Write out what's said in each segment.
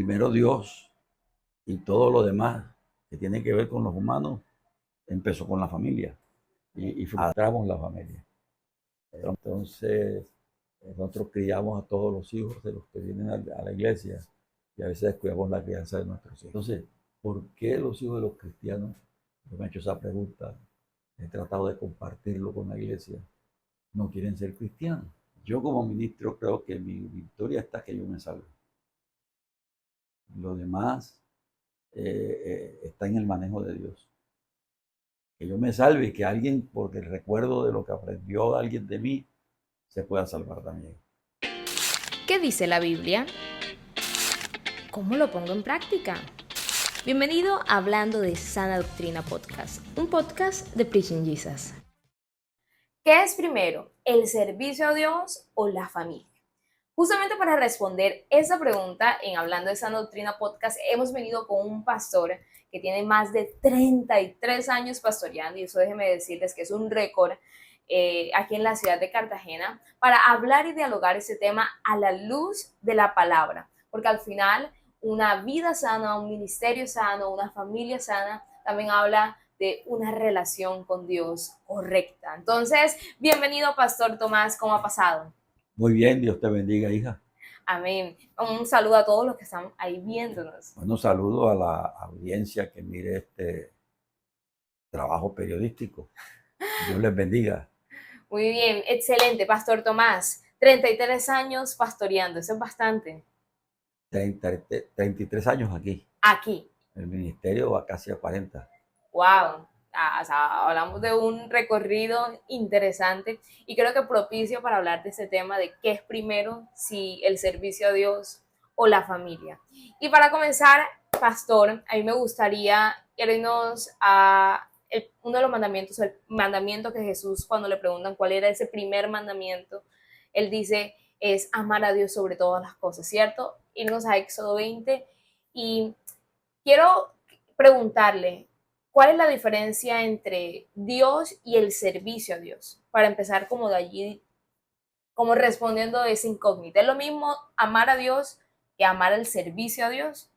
Primero Dios y todo lo demás que tiene que ver con los humanos empezó con la familia y frustramos la familia. Entonces, nosotros criamos a todos los hijos de los que vienen a la iglesia y a veces descuidamos la crianza de nuestros hijos. Entonces, ¿por qué los hijos de los cristianos? Yo me he hecho esa pregunta, he tratado de compartirlo con la iglesia, no quieren ser cristianos. Yo como ministro creo que mi victoria está que yo me salve. Lo demás está en el manejo de Dios. Que yo me salve y que alguien, porque el recuerdo de lo que aprendió alguien de mí, se pueda salvar también. ¿Qué dice la Biblia? ¿Cómo lo pongo en práctica? Bienvenido a Hablando de Sana Doctrina Podcast, un podcast de Preaching Jesus. ¿Qué es primero, el servicio a Dios o la familia? Justamente para responder esa pregunta en Hablando de Sana Doctrina Podcast hemos venido con un pastor que tiene más de 33 años pastoreando, y eso déjenme decirles que es un récord aquí en la ciudad de Cartagena, para hablar y dialogar ese tema a la luz de la palabra, porque al final una vida sana, un ministerio sano, una familia sana, también habla de una relación con Dios correcta. Entonces, bienvenido Pastor Tomás, ¿cómo ha pasado? Muy bien, Dios te bendiga, hija. Amén. Un saludo a todos los que están ahí viéndonos. Bueno, saludo a la audiencia que mire este trabajo periodístico. Dios les bendiga. Muy bien, excelente, Pastor Tomás. 33 años pastoreando, eso es bastante. 33 años aquí. Aquí, El ministerio va casi a 40. wow. O sea, hablamos de un recorrido interesante y creo que propicio para hablar de ese tema de qué es primero, si el servicio a Dios o la familia. Y para comenzar, Pastor, a mí me gustaría irnos a uno de los mandamientos, el mandamiento que Jesús, cuando le preguntan cuál era ese primer mandamiento, él dice es amar a Dios sobre todas las cosas, ¿cierto? Irnos a Éxodo 20 y quiero preguntarle, ¿cuál es la diferencia entre Dios y el servicio a Dios? Para empezar como de allí, como respondiendo a esa incógnita. ¿Es lo mismo amar a Dios que amar el servicio a Dios?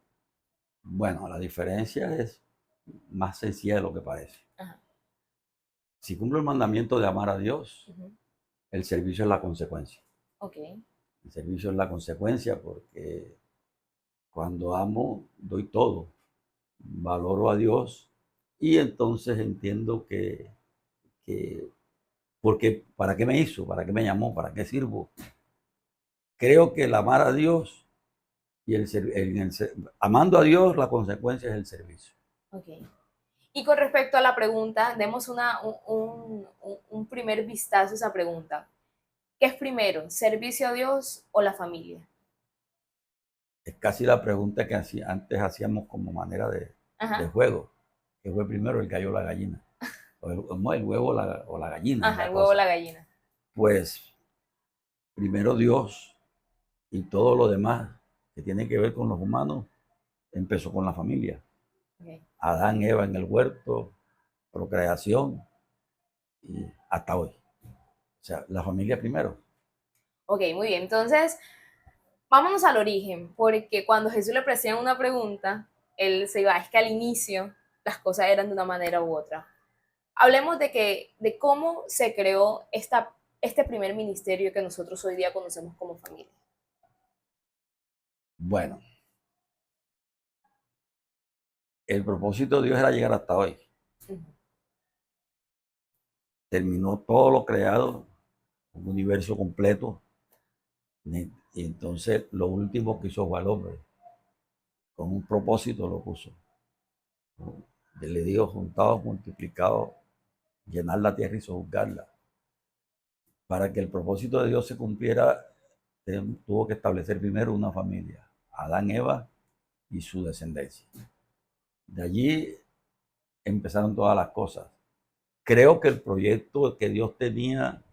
Bueno, la diferencia es más sencilla de lo que parece. Ajá. Si cumplo el mandamiento de amar a Dios, Uh-huh. el servicio es la consecuencia. Ok. El servicio es la consecuencia porque cuando amo, doy todo. Valoro a Dios y entonces entiendo que porque ¿para qué me hizo? ¿Para qué me llamó? ¿Para qué sirvo? Creo que el amar a Dios y amando a Dios, la consecuencia es el servicio. Ok. Y con respecto a la pregunta, demos un primer vistazo a esa pregunta. ¿Qué es primero, servicio a Dios o la familia? Es casi la pregunta que antes hacíamos como manera de Ajá. juego. ¿Qué fue primero, el gallo o la gallina? No, el huevo o la gallina es Ajá, la el huevo o cosa. la gallina. Pues primero Dios y todo lo demás que tiene que ver con los humanos empezó con la familia. Okay. Adán, Eva en el huerto, procreación y hasta hoy. O sea, la familia primero. Ok, muy bien. Entonces, vámonos al origen, porque cuando Jesús le presenta una pregunta, él se iba, es que al inicio las cosas eran de una manera u otra. Hablemos de cómo se creó este primer ministerio que nosotros hoy día conocemos como familia. Bueno, el propósito de Dios era llegar hasta hoy. Uh-huh. Terminó todo lo creado, un universo completo. Y entonces lo último que hizo fue al hombre. Con un propósito lo puso. Le dijo, juntados, multiplicados, llenar la tierra y sojuzgarla. Para que el propósito de Dios se cumpliera, tuvo que establecer primero una familia. Adán, Eva y su descendencia. De allí empezaron todas las cosas. Creo que el proyecto que Dios tenía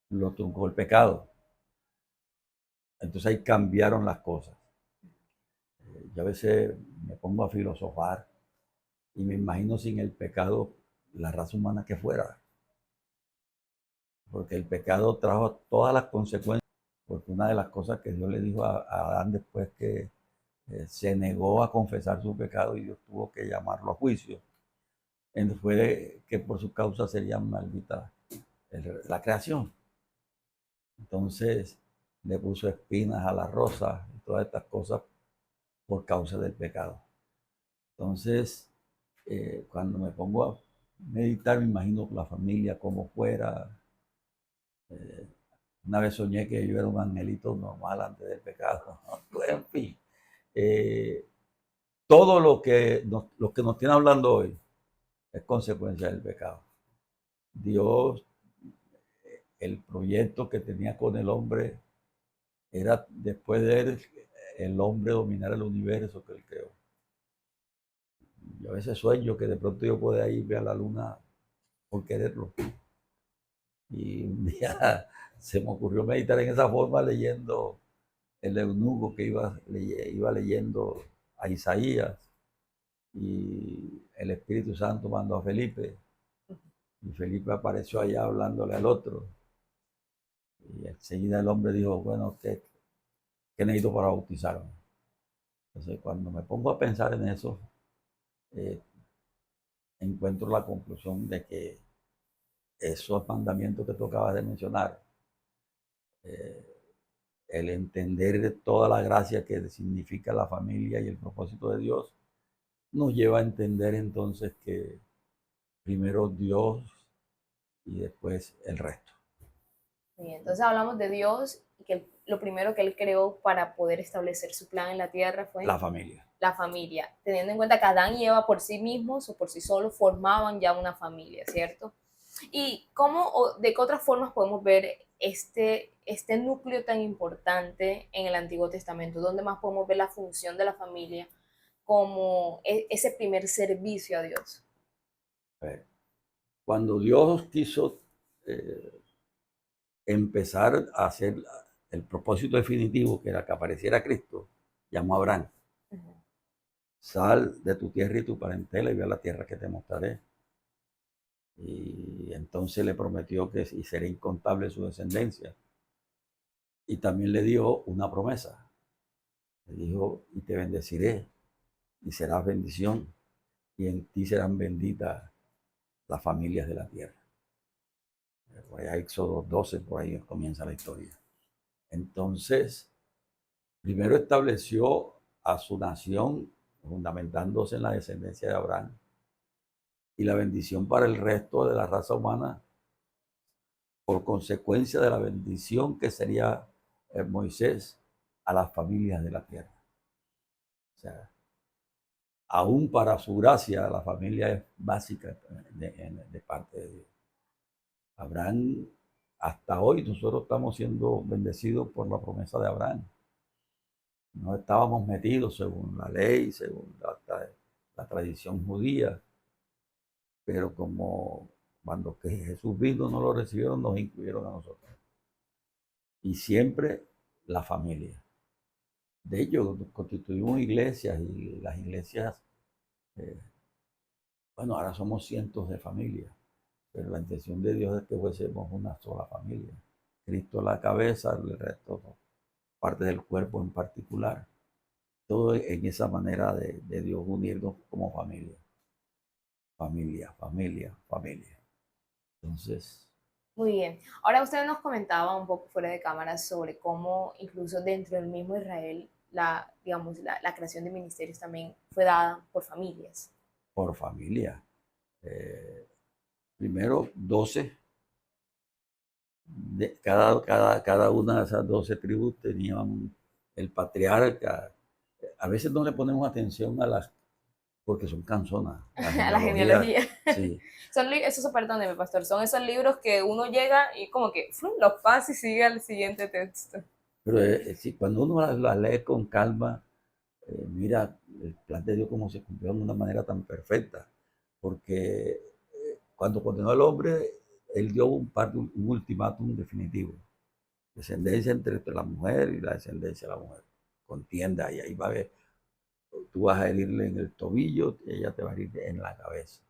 lo truncó el pecado. Entonces ahí cambiaron las cosas. Yo a veces me pongo a filosofar y me imagino sin el pecado la raza humana que fuera. Porque el pecado trajo todas las consecuencias. Porque una de las cosas que Dios le dijo a Adán después que se negó a confesar su pecado y Dios tuvo que llamarlo a juicio. Fue que por su causa sería maldita la creación. Entonces le puso espinas a la rosa y todas estas cosas por causa del pecado. Entonces, cuando me pongo a meditar, me imagino la familia como fuera. Una vez soñé que yo era un angelito normal antes del pecado. En fin, todo lo que nos tiene hablando hoy es consecuencia del pecado. Dios, el proyecto que tenía con el hombre era después de él, el hombre dominar el universo que él creó. Yo a veces sueño que de pronto yo pueda ir a la luna por quererlo. Y un día se me ocurrió meditar en esa forma leyendo el eunuco que iba leyendo a Isaías y el Espíritu Santo mandó a Felipe y Felipe apareció allá hablándole al otro y enseguida el hombre dijo, bueno, ¿qué necesito para bautizarme? Entonces cuando me pongo a pensar en eso, eh, encuentro la conclusión de que esos mandamientos que tú acabas de mencionar, eh, el entender toda la gracia que significa la familia y el propósito de Dios, nos lleva a entender entonces que primero Dios y después el resto. Bien, entonces hablamos de Dios y que lo primero que Él creó para poder establecer su plan en la tierra fue La familia. La familia, teniendo en cuenta que Adán y Eva por sí mismos o por sí solos formaban ya una familia, ¿cierto? ¿Y cómo o de qué otras formas podemos ver este núcleo tan importante en el Antiguo Testamento? ¿Dónde más podemos ver la función de la familia como ese primer servicio a Dios? Cuando Dios quiso empezar a hacer el propósito definitivo, que era que apareciera Cristo, llamó a Abraham. Sal de tu tierra y tu parentela y ve a la tierra que te mostraré. Y entonces le prometió que y será incontable su descendencia. Y también le dio una promesa. Le dijo, y te bendeciré, y serás bendición, y en ti serán benditas las familias de la tierra. Por allá Éxodo 12, por ahí comienza la historia. Entonces, primero estableció a su nación, fundamentándose en la descendencia de Abraham, y la bendición para el resto de la raza humana, por consecuencia de la bendición que sería Moisés a las familias de la tierra. O sea, aún para su gracia, la familia es básica de parte de Dios. Abraham, hasta hoy nosotros estamos siendo bendecidos por la promesa de Abraham. No estábamos metidos según la ley, según la tradición judía, pero como cuando que Jesús vino no lo recibieron, nos incluyeron a nosotros. Y siempre la familia. De hecho, constituimos iglesias y las iglesias, bueno, ahora somos cientos de familias, pero la intención de Dios es que fuésemos una sola familia. Cristo la cabeza, el resto parte del cuerpo en particular. Todo en esa manera de Dios unirnos como familia. Familia, familia, familia. Entonces, Muy bien. Ahora usted nos comentaba un poco fuera de cámara sobre cómo incluso dentro del mismo Israel digamos, la creación de ministerios también fue dada por familias. por familia. Primero 12, cada una de esas 12 tribus tenían el patriarca. A veces no le ponemos atención a las, porque son canzonas. La genealogía. Sí. Eso, perdóneme, pastor, son esos libros que uno llega y como que los pasa y sigue al siguiente texto. Pero sí, cuando uno las lee con calma, mira el plan de Dios cómo se cumplió de una manera tan perfecta. Porque cuando condenó al hombre, él dio un ultimátum definitivo. Descendencia entre la mujer y la descendencia de la mujer. Contienda, y ahí va a ver, tú vas a herirle en el tobillo, ella te va a herir en la cabeza.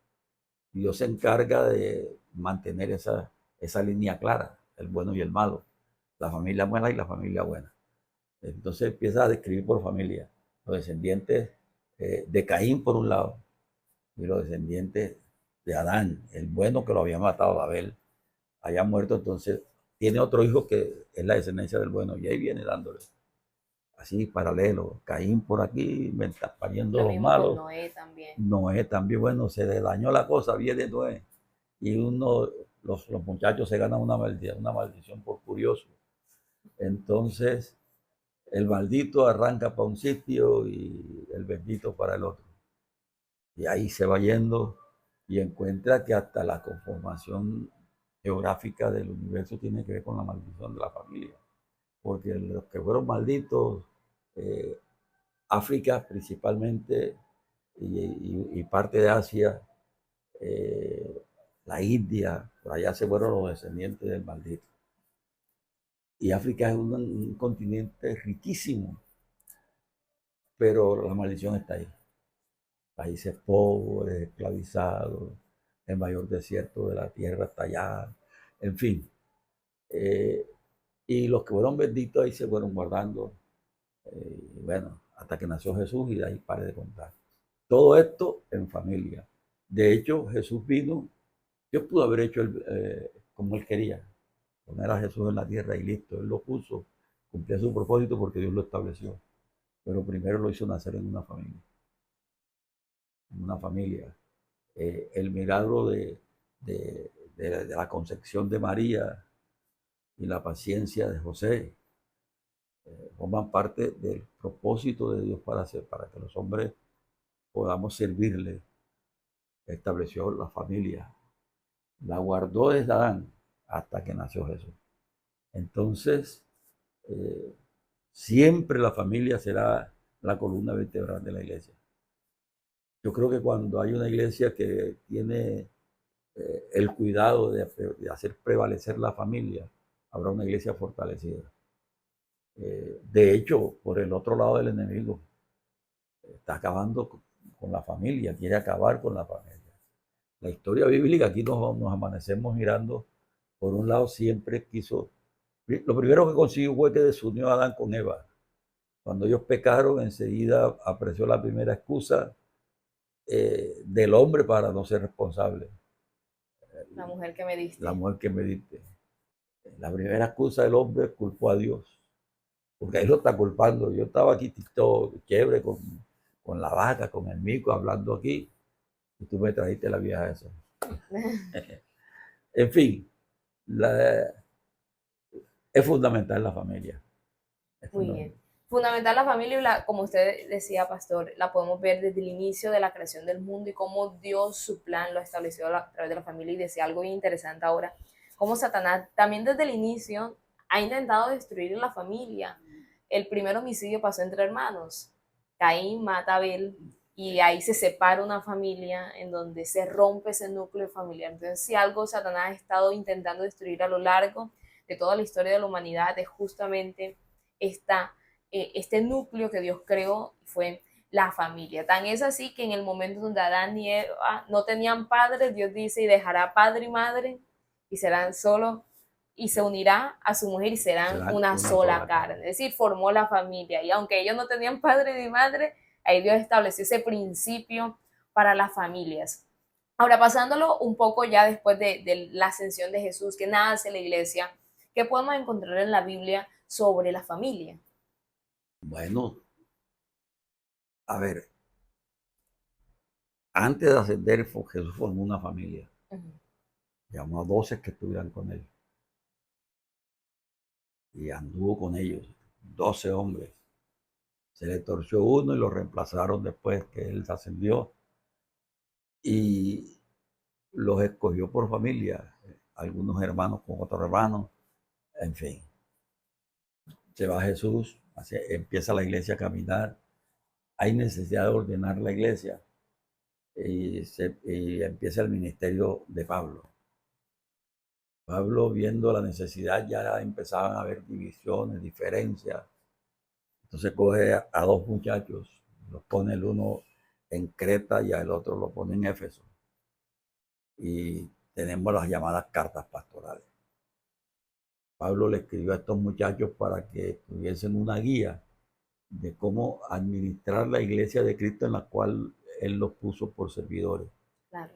Dios se encarga de mantener esa línea clara, el bueno y el malo, la familia mala y la familia buena. Entonces empieza a describir por familia. los descendientes de Caín por un lado, y los descendientes de Adán, el bueno que lo había matado a Abel, haya muerto, entonces tiene otro hijo que es la descendencia del bueno, y ahí viene dándole. Así paralelo, Caín por aquí, pariendo Lo los mismo con malos, Noé también. Noé también, bueno, se le dañó la cosa, viene Noé, y los muchachos se ganan una maldición por curioso. Entonces, el maldito arranca para un sitio y el bendito para el otro. Y ahí se va yendo y encuentra que hasta la conformación geográfica del universo tiene que ver con la maldición de la familia. Porque los que fueron malditos, eh, África principalmente y parte de Asia, eh, la India, por allá se fueron los descendientes del maldito. Y África es un continente riquísimo, pero la maldición está ahí. Países pobres, esclavizados, el mayor desierto de la tierra está allá, en fin. Eh, y los que fueron benditos ahí se fueron guardando, bueno, hasta que nació Jesús y de ahí pare de contar. Todo esto en familia. De hecho, Jesús vino, Dios pudo haber hecho como él quería, poner a Jesús en la tierra y listo, él lo puso, cumplía su propósito porque Dios lo estableció, pero primero lo hizo nacer en una familia. El milagro de la concepción de María y la paciencia de José forman parte del propósito de Dios para que los hombres podamos servirle. Estableció la familia, la guardó desde Adán hasta que nació Jesús. Entonces, eh, siempre la familia será la columna vertebral de la iglesia. Yo creo que cuando hay una iglesia que tiene el cuidado de hacer prevalecer la familia, habrá una iglesia fortalecida. De hecho, por el otro lado del enemigo, está acabando con la familia, quiere acabar con la familia. La historia bíblica, aquí nos amanecemos mirando, por un lado siempre quiso, lo primero que consiguió fue que desunió a Adán con Eva. Cuando ellos pecaron, enseguida apareció la primera excusa del hombre para no ser responsable. La mujer que me La diste. mujer que me diste. La primera excusa del hombre culpó a Dios, porque ahí lo está culpando. Yo estaba aquí todo chévere con la vaca, con el mico, hablando aquí, y tú me trajiste la vieja esa. En fin, la, es fundamental la familia. Es Muy bien. fundamental. Fundamental la familia y como usted decía, pastor, la podemos ver desde el inicio de la creación del mundo y cómo Dios su plan lo estableció a través de la familia. Y decía algo bien interesante ahora, cómo Satanás también desde el inicio ha intentado destruir la familia. El primer homicidio pasó entre hermanos. Caín mata a Abel y ahí se separa una familia en donde se rompe ese núcleo familiar. Entonces, si algo Satanás ha estado intentando destruir a lo largo de toda la historia de la humanidad es justamente este núcleo que Dios creó fue la familia. Tan es así que en el momento donde Adán y Eva no tenían padres, Dios dice, y dejará padre y madre y serán solo y se unirá a su mujer y serán una sola carne. Es decir, formó la familia. Y aunque ellos no tenían padre ni madre, ahí Dios estableció ese principio para las familias. Ahora, pasándolo un poco ya después de la ascensión de Jesús, que nace la iglesia, ¿qué podemos encontrar en la Biblia sobre la familia? Bueno, a ver, antes de ascender, Jesús formó una familia. Uh-huh. Llamó a 12 que estuvieran con él. Y anduvo con ellos, 12 hombres. Se le torció uno y lo reemplazaron después que él se ascendió. Y los escogió por familia, algunos hermanos con otros hermanos, en fin. Se va Jesús, empieza la iglesia a caminar. Hay necesidad de ordenar la iglesia y empieza el ministerio de Pablo. Pablo, viendo la necesidad, ya empezaban a haber divisiones, diferencias. Entonces coge a dos muchachos, los pone el uno en Creta y el otro lo pone en Éfeso. Y tenemos las llamadas cartas pastorales. Pablo le escribió a estos muchachos para que tuviesen una guía de cómo administrar la iglesia de Cristo en la cual Él los puso por servidores. Claro.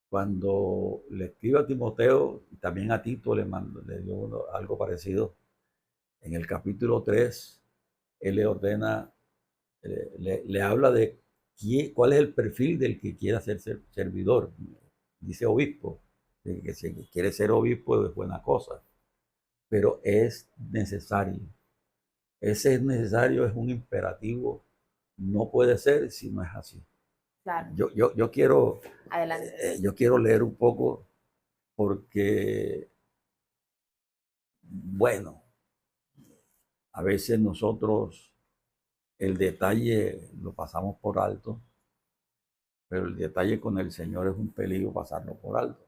Cuando le escribe a Timoteo, y también a Tito le dio algo parecido, en el capítulo 3, él le ordena, le habla de cuál es el perfil del que quiera ser servidor. Dice obispo, que si quiere ser obispo es buena cosa, pero es necesario. Ese es necesario, es un imperativo, no puede ser si no es así. Claro. Yo quiero, Adelante. yo quiero leer un poco porque, bueno, a veces nosotros el detalle lo pasamos por alto, pero el detalle con el Señor es un peligro pasarlo por alto.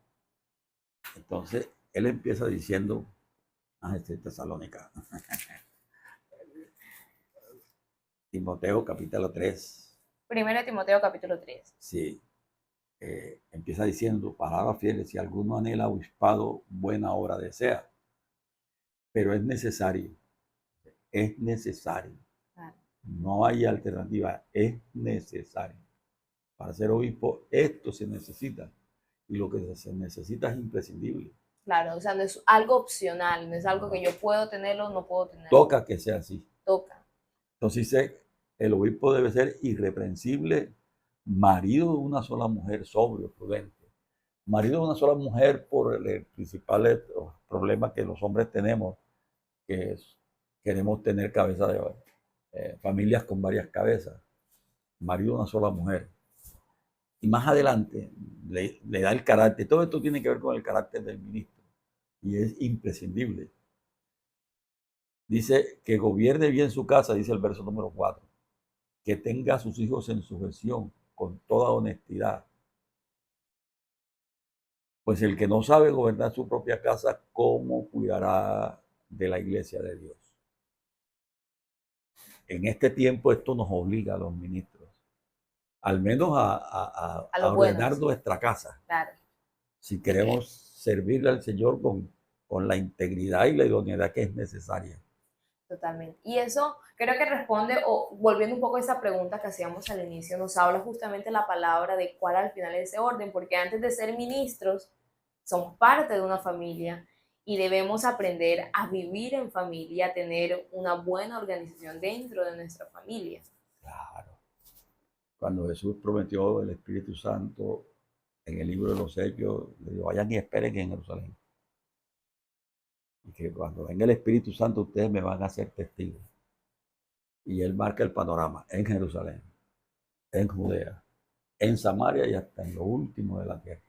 Entonces, él empieza diciendo, Tesalónica, Timoteo capítulo 3, Primero Timoteo capítulo 3. sí, empieza diciendo, palabras fieles, si alguno anhela obispado, buena obra desea, pero es necesario, Claro. no hay alternativa, es necesario. Para ser obispo, esto se necesita, y lo que se necesita es imprescindible. Claro, o sea, no es algo opcional, no es algo que yo puedo tenerlo o no puedo tenerlo. Toca que sea así. Toca. Entonces dice, el obispo debe ser irreprensible, marido de una sola mujer, sobrio, prudente. Marido de una sola mujer por el principal problema que los hombres tenemos, que es, queremos tener cabeza de familias con varias cabezas. Marido de una sola mujer. Y más adelante le da el carácter. Todo esto tiene que ver con el carácter del ministro. Y es imprescindible. Dice que gobierne bien su casa, dice el verso número 4. Que tenga a sus hijos en sujeción con toda honestidad. Pues el que no sabe gobernar su propia casa, ¿cómo cuidará de la iglesia de Dios? En este tiempo esto nos obliga a los ministros, al menos a ordenar buenos. Nuestra casa. Claro. Si queremos servirle al Señor con la integridad y la idoneidad que es necesaria. Totalmente. Y eso creo que responde, o volviendo un poco a esa pregunta que hacíamos al inicio, nos habla justamente la palabra de cuál al final es ese orden, porque antes de ser ministros, somos parte de una familia y debemos aprender a vivir en familia, a tener una buena organización dentro de nuestra familia. Claro. Cuando Jesús prometió el Espíritu Santo en el libro de los Hechos, le dijo, vayan y esperen en Jerusalén. Y que cuando venga el Espíritu Santo, ustedes me van a ser testigos. Y él marca el panorama en Jerusalén, en Judea, en Samaria y hasta en lo último de la tierra.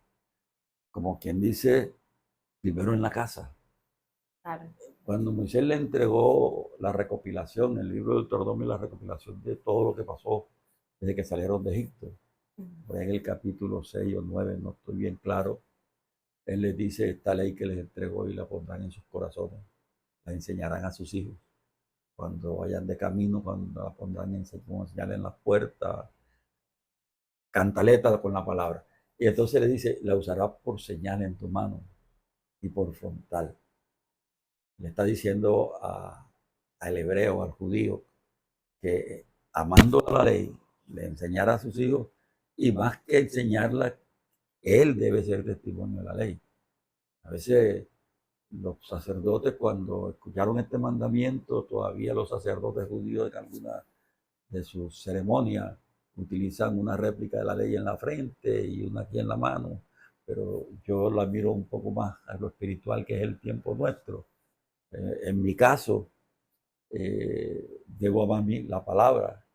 Como quien dice, primero en la casa. Claro. Cuando Moisés le entregó la recopilación, el libro de Deuteronomio, la recopilación de todo lo que pasó desde que salieron de Egipto, por ahí en el capítulo 6 o 9, no estoy bien claro, él les dice esta ley que les entregó y la pondrán en sus corazones, la enseñarán a sus hijos. Cuando vayan de camino, cuando la pondrán en señal en las puertas, cantaleta con la palabra. Y entonces le dice, la usará por señal en tu mano y por frontal. Le está diciendo al hebreo, al judío, que amando la ley, le enseñará a sus hijos y más que enseñarla, él debe ser testimonio de la ley. A veces los sacerdotes, cuando escucharon este mandamiento, todavía los sacerdotes judíos en alguna de sus ceremonias utilizan una réplica de la ley en la frente y una aquí en la mano, pero yo la miro un poco más a lo espiritual, que es el tiempo nuestro. En mi caso, debo amar la palabra,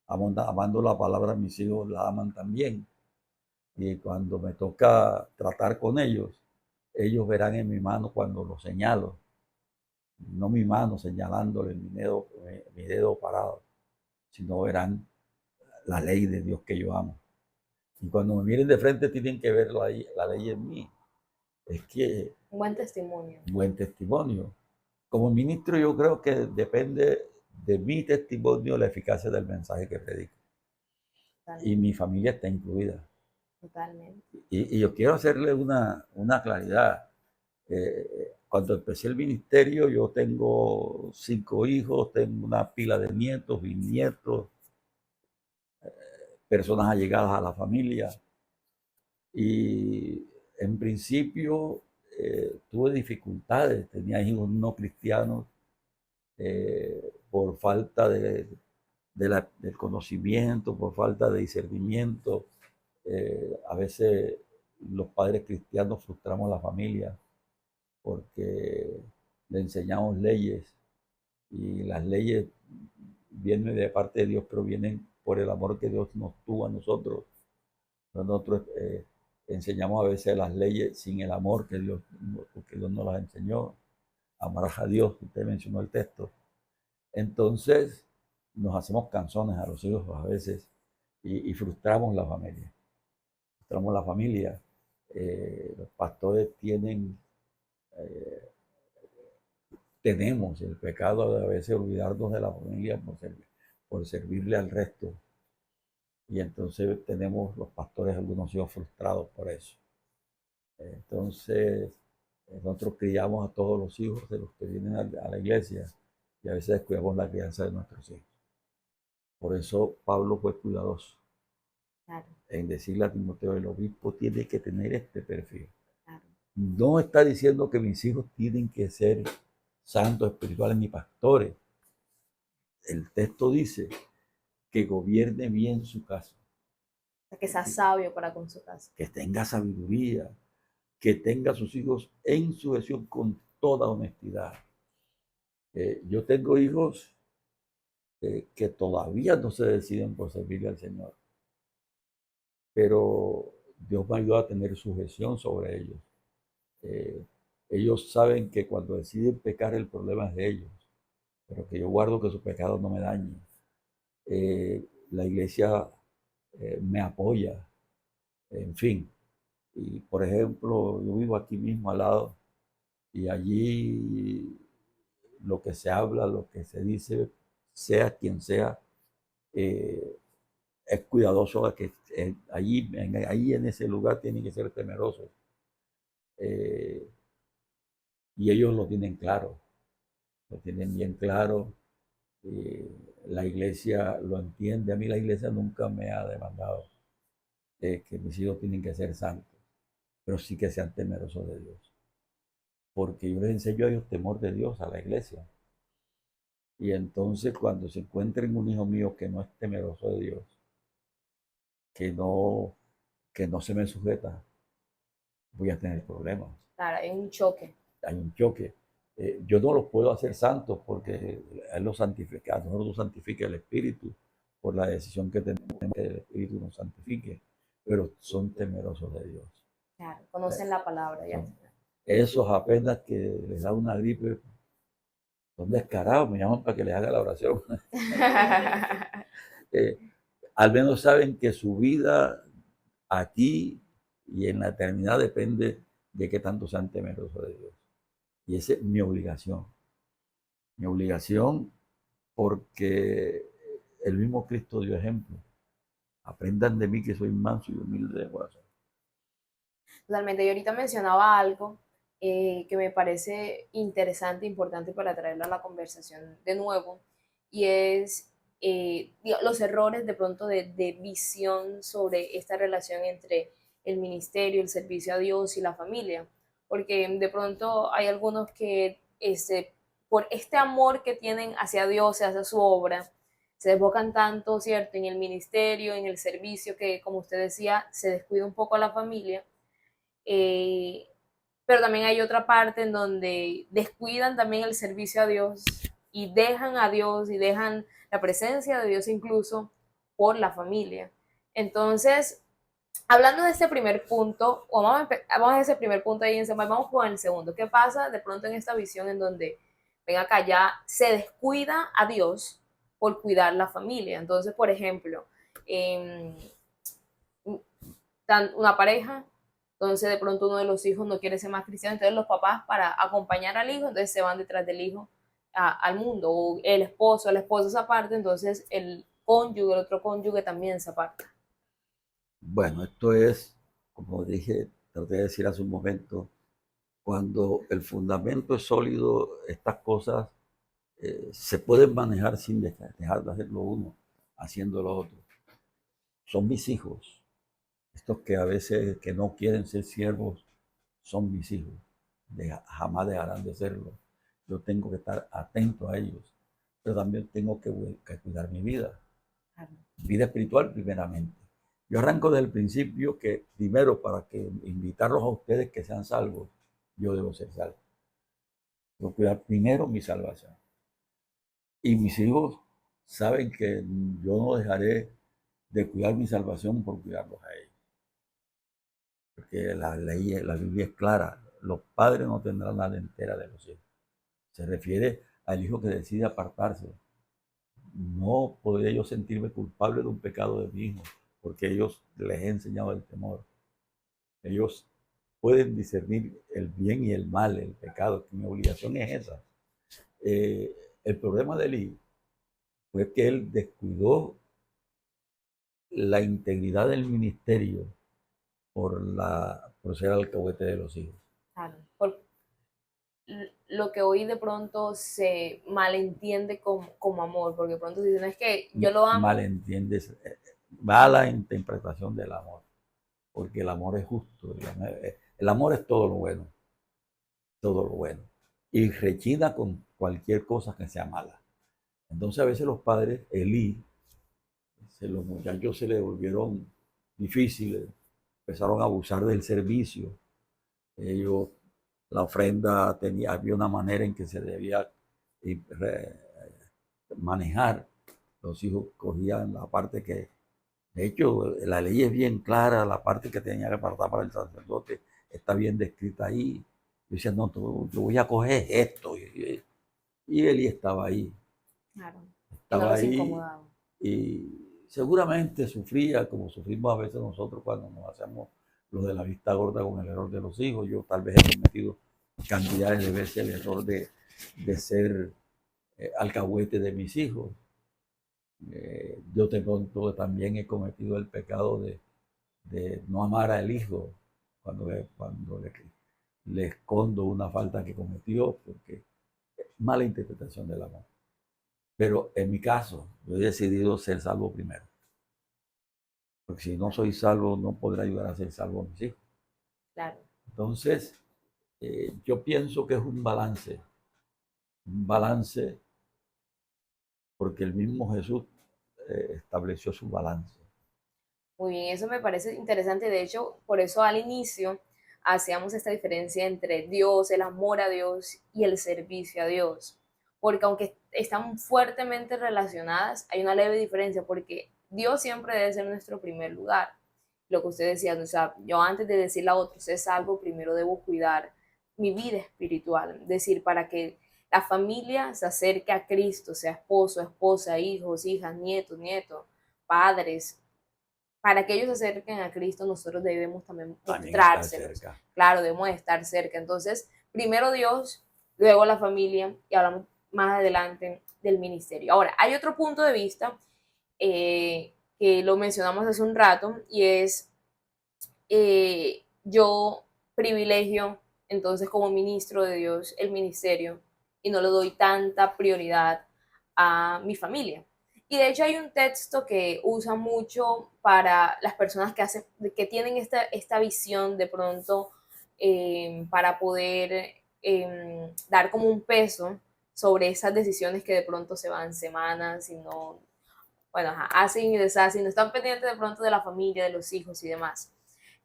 amando la palabra, mis hijos la aman también. Y cuando me toca tratar con ellos verán en mi mano cuando lo señalo, no mi mano señalándole mi dedo parado, sino verán la ley de Dios que yo amo. Y cuando me miren de frente tienen que ver la ley en mí. Es que... Un buen testimonio. Buen testimonio. Como ministro yo creo que depende de mi testimonio la eficacia del mensaje que predico. Y mi familia está incluida. Totalmente. Y yo quiero hacerle una claridad. Cuando empecé el ministerio, yo tengo 5 hijos, tengo una pila de nietos, bisnietos, personas allegadas a la familia. Y en principio tuve dificultades, tenía hijos no cristianos por falta del conocimiento, por falta de discernimiento. A veces los padres cristianos frustramos a la familia porque le enseñamos leyes y las leyes vienen de parte de Dios, pero vienen por el amor que Dios nos tuvo a nosotros. Nosotros enseñamos a veces las leyes sin el amor que Dios nos las enseñó. Amarás a Dios, usted mencionó el texto. Entonces nos hacemos canzones a los hijos a veces y frustramos la familia. Frustramos la familia. Los pastores tenemos el pecado de a veces olvidarnos de la familia por servirle al resto. Y entonces tenemos los pastores algunos hijos frustrados por eso. Entonces, nosotros criamos a todos los hijos de los que vienen a la iglesia y a veces descuidamos la crianza de nuestros hijos. Por eso Pablo fue cuidadoso en decirle a Timoteo, el obispo tiene que tener este perfil. No está diciendo que mis hijos tienen que ser santos espirituales ni pastores. El texto dice que gobierne bien su casa. Que sea sabio para con su casa. Que tenga sabiduría, que tenga a sus hijos en sujeción con toda honestidad. Yo tengo hijos que todavía no se deciden por servirle al Señor, pero Dios me ayuda a tener sujeción sobre ellos. Ellos saben que cuando deciden pecar el problema es de ellos, pero que yo guardo que su pecado no me dañe. La iglesia me apoya, en fin. Y por ejemplo, yo vivo aquí mismo al lado y allí lo que se habla, lo que se dice, sea quien sea, es cuidadoso a que allí en ese lugar tienen que ser temerosos. Y ellos lo tienen claro, lo tienen bien claro. La iglesia lo entiende. A mí la iglesia nunca me ha demandado que mis hijos tienen que ser santos, pero sí que sean temerosos de Dios. Porque yo les enseño a ellos temor de Dios a la iglesia. Y entonces cuando se encuentren un hijo mío que no es temeroso de Dios, que no, que no se me sujeta, voy a tener problemas. Claro, hay un choque. Hay un choque. Yo no los puedo hacer santos porque Él los santifica, a nosotros nos santifica el Espíritu por la decisión que tenemos que el Espíritu nos santifique, pero son temerosos de Dios. Claro, conocen la palabra ya. Esos apenas que les da una gripe, son descarados, me llaman para que les haga la oración. Al menos saben que su vida aquí y en la eternidad depende de qué tanto sean temerosos de Dios. Y esa es mi obligación. Mi obligación porque el mismo Cristo dio ejemplo. Aprendan de mí que soy manso y humilde de corazón. Totalmente. Y ahorita mencionaba algo que me parece interesante e importante para traerlo a la conversación de nuevo, y es los errores de pronto de visión sobre esta relación entre el ministerio, el servicio a Dios y la familia. Porque de pronto hay algunos que por este amor que tienen hacia Dios y hacia su obra, se desbocan tanto, ¿cierto?, en el ministerio, en el servicio, que como usted decía, se descuida un poco a la familia. Pero también hay otra parte en donde descuidan también el servicio a Dios y dejan a Dios y dejan la presencia de Dios incluso por la familia. Entonces, hablando de este primer punto, o vamos a ese primer punto ahí, vamos con el segundo. ¿Qué pasa de pronto en esta visión en donde, ven acá, ya se descuida a Dios por cuidar la familia? Entonces, por ejemplo, una pareja, entonces de pronto uno de los hijos no quiere ser más cristiano, entonces los papás, para acompañar al hijo, entonces se van detrás del hijo al mundo, o el esposo, la esposa se aparta, entonces el cónyuge, el otro cónyuge también se aparta. Bueno, esto es, como dije, traté de decir hace un momento, Cuando el fundamento es sólido, estas cosas se pueden manejar sin dejar de hacerlo uno, haciendo lo otro. Son mis hijos. Estos que a veces que no quieren ser siervos son mis hijos. Jamás dejarán de serlo. Yo tengo que estar atento a ellos, pero también tengo que cuidar mi vida. Vida espiritual primeramente. Yo arranco desde el principio que primero para que invitarlos a ustedes que sean salvos, yo debo ser salvo. Debo cuidar primero mi salvación. Y mis hijos saben que yo no dejaré de cuidar mi salvación por cuidarlos a ellos. Porque la ley, la Biblia es clara. Los padres no tendrán la entera de los hijos. Se refiere al hijo que decide apartarse. No podré yo sentirme culpable de un pecado de mi hijo, porque ellos les he enseñado el temor. Ellos pueden discernir el bien y el mal, el pecado, que mi obligación es esa. El problema de Eli fue que él descuidó la integridad del ministerio por ser alcahuete de los hijos. Claro, por lo que hoy de pronto se malentiende como amor, porque de pronto dicen, es que yo lo amo. Malentiendes, mala interpretación del amor, porque el amor es justo, el amor es todo lo bueno, y rechina con cualquier cosa que sea mala. Entonces a veces los padres, los muchachos se le volvieron difíciles, empezaron a abusar del servicio. Ellos, la ofrenda había una manera en que se debía manejar. Los hijos cogían la parte que, de hecho, la ley es bien clara, la parte que tenía que apartar para el sacerdote está bien descrita ahí. Yo decía, no, yo voy a coger esto. Y Eli estaba ahí. Claro. Estaba no ahí y seguramente sufría como sufrimos a veces nosotros cuando nos hacemos lo de la vista gorda con el error de los hijos. Yo tal vez he cometido cantidades de veces el error de ser alcahuete de mis hijos. Yo de pronto también he cometido el pecado de no amar al hijo cuando le escondo una falta que cometió, porque es mala interpretación del amor. Pero en mi caso, yo he decidido ser salvo primero. Porque si no soy salvo, no podré ayudar a ser salvo a mis hijos. Claro. Entonces, yo pienso que es un balance porque el mismo Jesús estableció su balance. Muy bien, eso me parece interesante. De hecho, por eso al inicio hacíamos esta diferencia entre Dios, el amor a Dios y el servicio a Dios. Porque aunque están fuertemente relacionadas, hay una leve diferencia porque Dios siempre debe ser nuestro primer lugar. Lo que usted decía, o sea, yo antes de decirle a otros es algo, primero debo cuidar mi vida espiritual. Es decir, para que la familia se acerque a Cristo, sea esposo, esposa, hijos, hijas, nietos, padres, para que ellos se acerquen a Cristo, nosotros debemos también mostrárselos. Claro, debemos estar cerca. Entonces, primero Dios, luego la familia y hablamos más adelante del ministerio. Ahora, hay otro punto de vista que lo mencionamos hace un rato y es yo privilegio entonces como ministro de Dios el ministerio y no le doy tanta prioridad a mi familia. Y de hecho hay un texto que usa mucho para las personas que tienen esta visión de pronto para poder dar como un peso sobre esas decisiones que de pronto se van semanas y no, bueno, hacen y deshacen, no están pendientes de pronto de la familia, de los hijos y demás.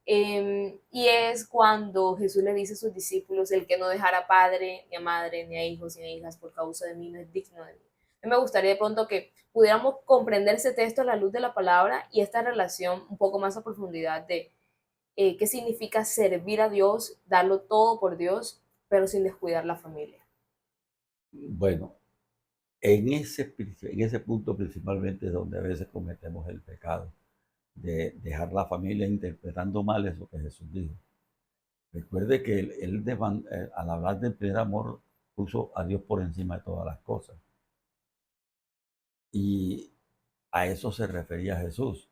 Y es cuando Jesús le dice a sus discípulos, el que no dejara padre, ni a madre, ni a hijos, ni a hijas por causa de mí, no es digno de mí. A mí me gustaría de pronto que pudiéramos comprender ese texto a la luz de la palabra y esta relación un poco más a profundidad de qué significa servir a Dios, darlo todo por Dios, pero sin descuidar la familia. Bueno, en ese punto principalmente es donde a veces cometemos el pecado de dejar la familia interpretando mal eso que Jesús dijo. Recuerde que él al hablar del primer amor puso a Dios por encima de todas las cosas. Y a eso se refería Jesús.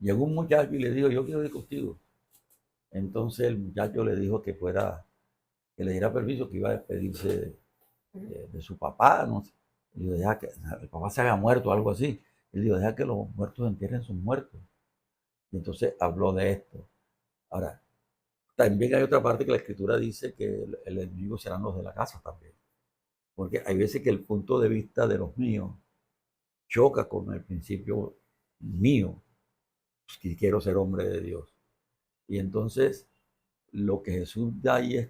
Llegó un muchacho y le dijo, yo quiero ir contigo. Entonces el muchacho le dijo que fuera que le diera permiso, que iba a despedirse de su papá, no sé. Y dijo, deja que el papá se haya muerto o algo así. Él dijo, deja que los muertos entierren sus muertos. Y entonces habló de esto. Ahora, también hay otra parte que la escritura dice que el enemigo serán los de la casa también. Porque hay veces que el punto de vista de los míos choca con el principio mío, pues, que quiero ser hombre de Dios. Y entonces lo que Jesús da ahí es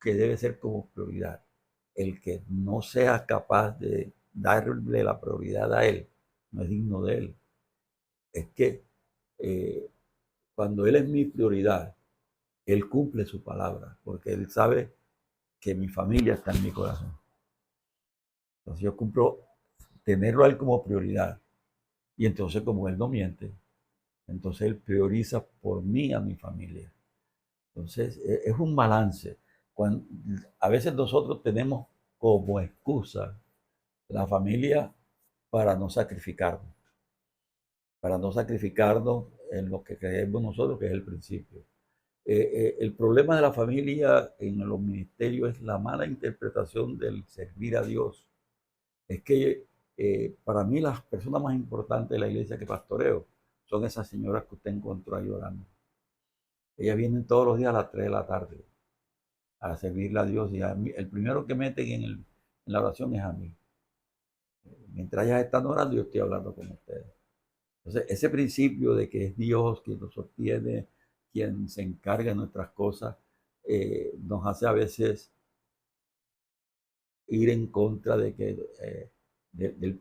que debe ser como prioridad. El que no sea capaz de darle la prioridad a Él, no es digno de Él. Es que eh, cuando Él es mi prioridad, Él cumple su palabra, porque Él sabe que mi familia está en mi corazón. Entonces yo cumplo tenerlo a Él como prioridad. Y entonces como Él no miente, entonces Él prioriza por mí a mi familia. Entonces es un balance. Cuando, a veces nosotros tenemos como excusa la familia para no sacrificarnos en lo que creemos nosotros que es el principio. El problema de la familia en los ministerios es la mala interpretación del servir a Dios. Es que para mí las personas más importantes de la iglesia que pastoreo son esas señoras que usted encontró ahí orando. Ellas vienen todos los días a las 3 de la tarde a servirle a Dios y a mí, el primero que meten en la oración es a mí. Mientras ellas están orando, yo estoy hablando con ustedes. Entonces, ese principio de que es Dios quien nos sostiene, quien se encarga de nuestras cosas, nos hace a veces ir en contra del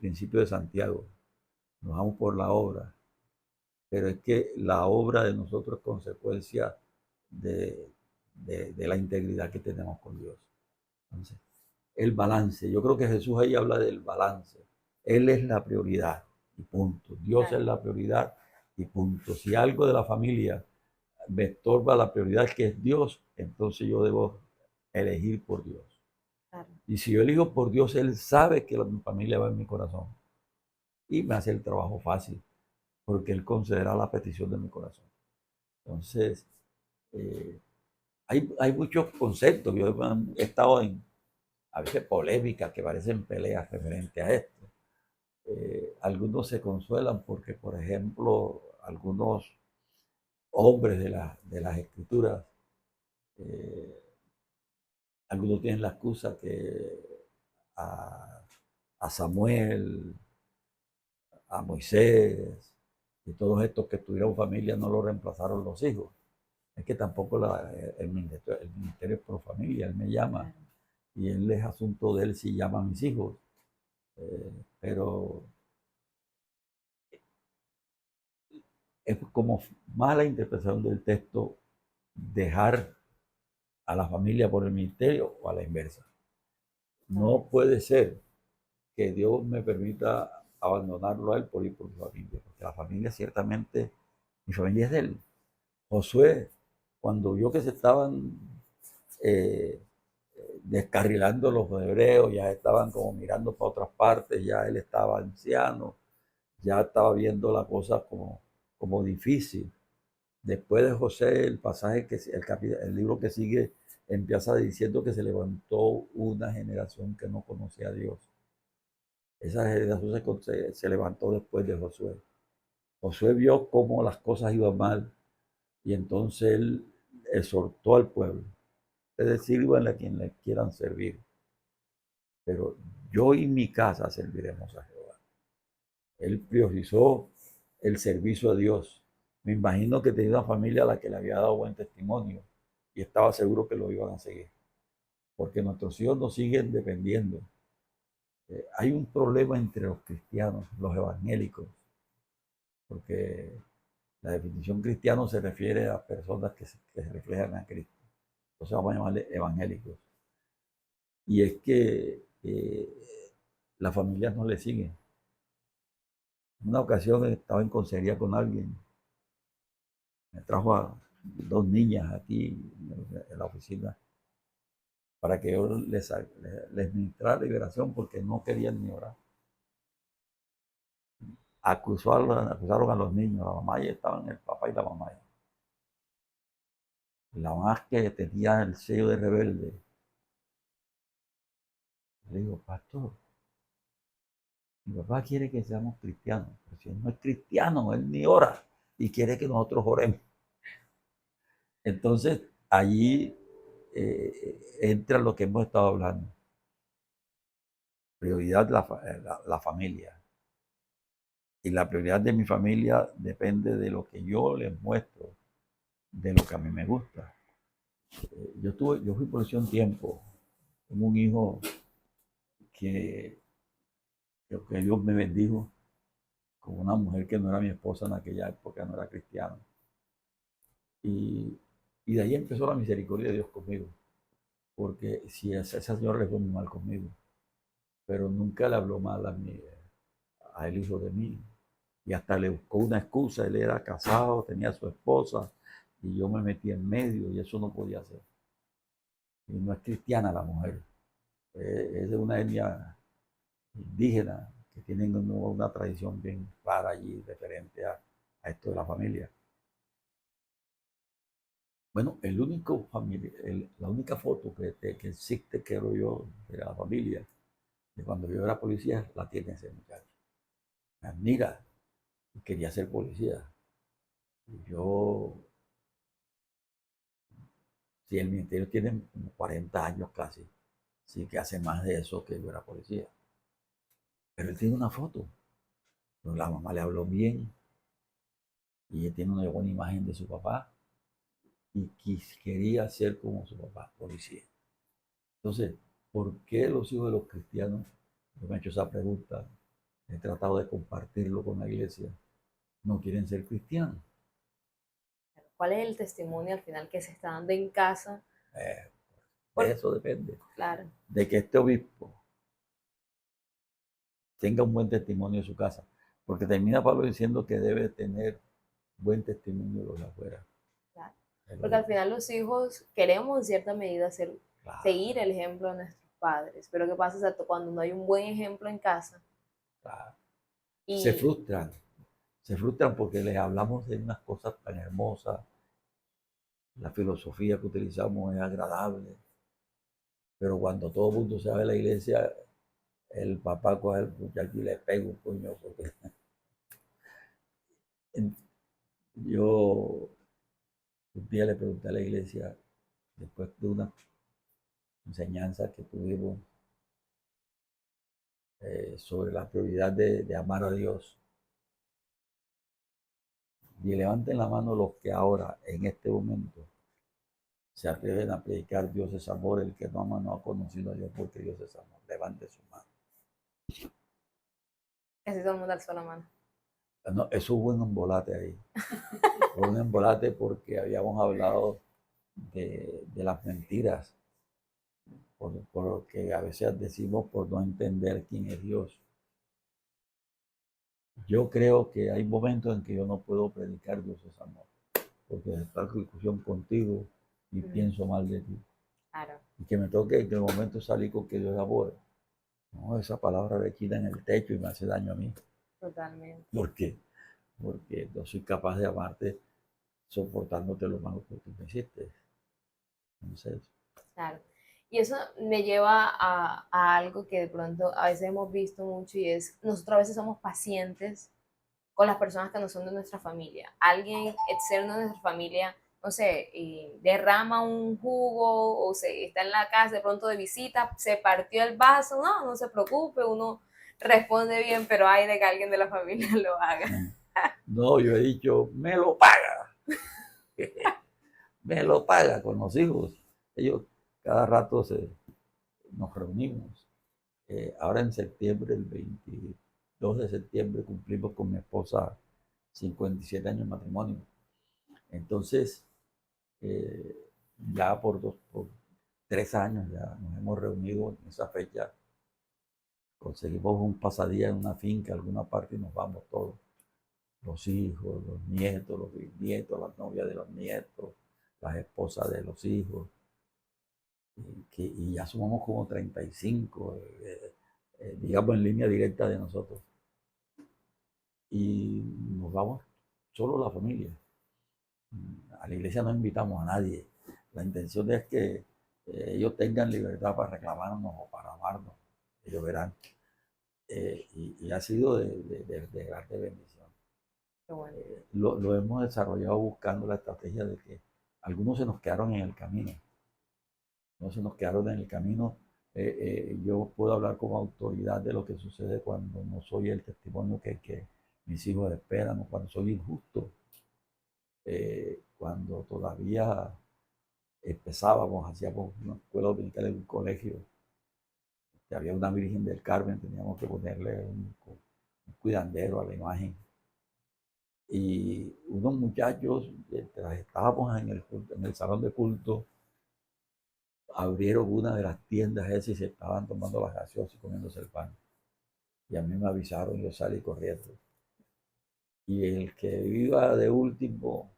principio de Santiago. Nos vamos por la obra, pero es que la obra de nosotros es consecuencia de, de la integridad que tenemos con Dios. Entonces, el balance, yo creo que Jesús ahí habla del balance. Él es la prioridad y punto. Dios es la prioridad y punto. Si algo de la familia me estorba la prioridad que es Dios, entonces yo debo elegir por Dios. Claro. Y si yo elijo por Dios, Él sabe que mi familia va en mi corazón y me hace el trabajo fácil, porque Él considera la petición de mi corazón. Entonces, hay muchos conceptos. Yo he estado en a veces polémicas que parecen peleas referente a esto. Algunos se consuelan porque, por ejemplo, algunos hombres de las escrituras, eh, algunos tienen la excusa que a, a Samuel, a Moisés y todos estos que tuvieron familia no lo reemplazaron los hijos. Es que tampoco el ministerio es por familia, él me llama y él es asunto de él si llama a mis hijos. Pero es como mala interpretación del texto dejar a la familia por el ministerio o a la inversa. No puede ser que Dios me permita abandonarlo a él por ir por mi familia, porque la familia ciertamente, mi familia es de él. Josué, cuando vio que se estaban eh, descarrilando los hebreos, ya estaban como mirando para otras partes, ya él estaba anciano, ya estaba viendo la cosa como difícil. Después de José, el pasaje el libro que sigue empieza diciendo que se levantó una generación que no conocía a Dios. Esa generación se levantó después de Josué. Josué vio cómo las cosas iban mal y entonces él exhortó al pueblo. Ustedes sirvan a quien le quieran servir, pero yo y mi casa serviremos a Jehová. Él priorizó el servicio a Dios. Me imagino que tenía una familia a la que le había dado buen testimonio y estaba seguro que lo iban a seguir, porque nuestros hijos nos siguen dependiendo. Hay un problema entre los cristianos, los evangélicos, porque la definición cristiano se refiere a personas que se reflejan a Cristo. Entonces vamos a llamarle evangélicos. Y es que las familias no le siguen. En una ocasión estaba en consejería con alguien, me trajo a dos niñas aquí en la oficina para que yo les ministrara liberación porque no querían ni orar. Acusaron a los niños, la mamá y estaban el papá y la mamá. La mamá que tenía el sello de rebelde Le digo, pastor, mi papá quiere que seamos cristianos, pero si él no es cristiano, él ni ora y quiere que nosotros oremos. Entonces, allí entra lo que hemos estado hablando. Prioridad la familia. Y la prioridad de mi familia depende de lo que yo les muestro, de lo que a mí me gusta. Yo fui policía un tiempo. Tengo un hijo que, que Dios me bendijo con una mujer que no era mi esposa en aquella época, no era cristiana. Y, y de ahí empezó la misericordia de Dios conmigo. Porque si esa señora le fue muy mal conmigo, pero nunca le habló mal a el hijo de mí. Y hasta le buscó una excusa. Él era casado, tenía a su esposa, y yo me metí en medio, y eso no podía ser. Y no es cristiana la mujer, es de una etnia indígena que tienen una tradición bien rara allí referente a esto de la familia. Bueno, la única foto que existe, creo yo, de la familia, de cuando yo era policía, la tiene ese muchacho. Me admira y quería ser policía. Y yo, si el ministerio tiene como 40 años casi, sí que hace más de eso que yo era policía. Pero él tiene una foto, pero la mamá le habló bien y él tiene una buena imagen de su papá y quería ser como su papá, policía. Entonces, ¿por qué los hijos de los cristianos? Yo me he hecho esa pregunta, he tratado de compartirlo con la iglesia, no quieren ser cristianos. ¿Cuál es el testimonio al final que se está dando en casa? De Por- eso depende, Claro, de que este obispo tenga un buen testimonio en su casa, porque termina Pablo diciendo que debe tener buen testimonio de los de afuera. claro. Porque al final los hijos queremos en cierta medida Claro, seguir el ejemplo de nuestros padres, pero ¿qué pasa exacto cuando no hay un buen ejemplo en casa? claro. Se Y frustran, se frustran porque les hablamos de unas cosas tan hermosas, la filosofía que utilizamos es agradable, pero cuando todo el mundo se va de la iglesia, el papá coge al muchacho y le pega un puño. Porque yo un día le pregunté a la iglesia, después de una enseñanza que tuvimos sobre la prioridad de amar a Dios, y levanten la mano los que ahora, en este momento, se atreven a predicar Dios es amor, el que no ama no ha conocido a Dios porque Dios es amor. Levante su mano. casi todo el mundo alzó la mano. No, eso hubo un embolate ahí. Fue un embolate porque habíamos hablado de las mentiras, por lo que a veces decimos por no entender quién es Dios. Yo creo que hay momentos en que yo no puedo predicar Dios es amor, porque está en discusión contigo y pienso mal de ti. Claro. Y que me toque en el momento salir con que Dios es amor. No, esa palabra le quita en el techo y me hace daño a mí. Totalmente. ¿Por qué? Porque no soy capaz de amarte soportándote lo malo que tú me hiciste. Entonces, Claro. Y eso me lleva a algo que de pronto a veces hemos visto mucho y es, nosotros a veces somos pacientes con las personas que no son de nuestra familia. Alguien externo de nuestra familia, no sé, derrama un jugo o se está en la casa de pronto de visita, se partió el vaso, no, no se preocupe, uno responde bien, pero hay de que alguien de la familia lo haga. no, yo he dicho, me lo paga. Me lo paga con los hijos. Ellos cada rato nos reunimos. Ahora en septiembre, el 22 de septiembre, cumplimos con mi esposa 57 años de matrimonio. Entonces, eh, ya por 3 años ya nos hemos reunido en esa fecha. Conseguimos un pasadía en una finca, en alguna parte, y nos vamos todos. Los hijos, los nietos, los bisnietos, las novias de los nietos, las esposas de los hijos. Y ya sumamos como 35, digamos en línea directa de nosotros. Y nos vamos solo la familia. A la iglesia no invitamos a nadie. La intención es que ellos tengan libertad para reclamarnos o para amarnos. ellos verán. Y ha sido de grande bendición. Qué bueno. Lo hemos desarrollado buscando la estrategia de que algunos se nos quedaron en el camino. No se nos quedaron en el camino. Yo puedo hablar como autoridad de lo que sucede cuando no soy el testimonio que mis hijos esperan, o cuando soy injusto, cuando todavía empezábamos, hacíamos una escuela dominical en un colegio, había una Virgen del Carmen, teníamos que ponerle un cuidandero a la imagen. Y unos muchachos, mientras estábamos en el salón de culto, abrieron una de las tiendas esas y se estaban tomando las gaseosas y comiéndose el pan. Y a mí me avisaron y yo salí corriendo. Y el que iba de último,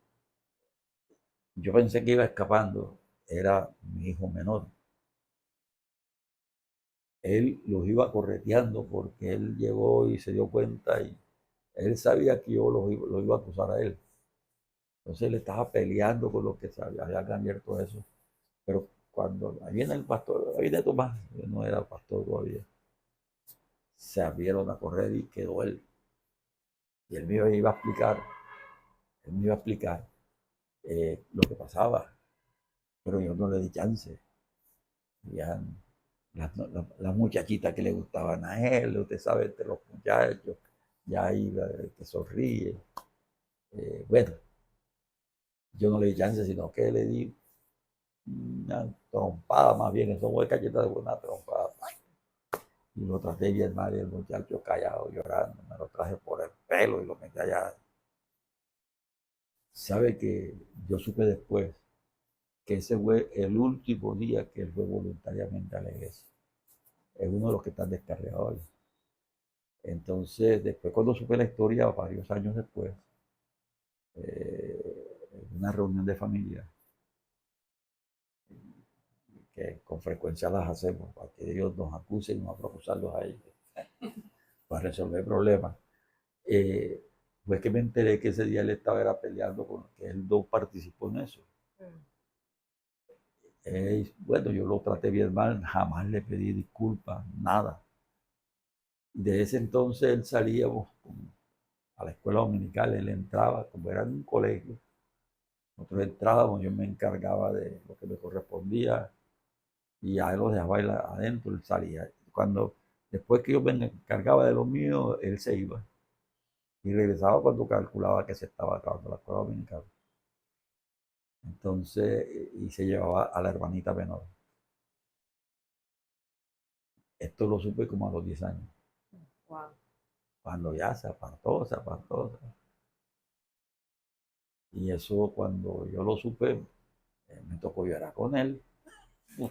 yo pensé que iba escapando, era mi hijo menor. Él los iba correteando porque él llegó y se dio cuenta y él sabía que yo lo iba a acusar a él. Entonces él estaba peleando con los que habían abierto eso. Pero cuando ahí viene el pastor, ahí viene Tomás, yo no era pastor todavía, se abrieron a correr y quedó él. Y él me iba a explicar, él me iba a explicar lo que pasaba, pero yo no le di chance. Ya las muchachitas que le gustaban a él, usted sabe, entre los muchachos, ya ahí que sonríe. Bueno, yo no le di chance, sino que le di una trompada, más bien, eso fue cacheta de una trompada. Y lo traté bien mal y el muchacho callado, llorando, me lo traje por el pelo y lo metí allá. Sabe que yo supe después que ese fue el último día que él fue voluntariamente a la iglesia. Es uno de los que están descarriados. Entonces, después cuando supe la historia, varios años después, en una reunión de familia, que con frecuencia las hacemos para que ellos nos acusen y no a procesarlos a ellos, para resolver problemas, fue que me enteré que ese día él estaba peleando con que él no participó en eso. Bueno, yo lo traté bien mal, jamás le pedí disculpas, nada. De ese entonces él salíamos a la escuela dominical, él entraba, como era en un colegio, nosotros entrábamos, yo me encargaba de lo que me correspondía y a él lo dejaba adentro, él salía. Después que yo me encargaba de lo mío, él se iba y regresaba cuando calculaba que se estaba acabando la escuela dominical. Entonces, y se llevaba a la hermanita menor. Esto lo supe como a los 10 años. Wow. Cuando ya se apartó, se apartó. Y eso cuando yo lo supe, me tocó llorar con él,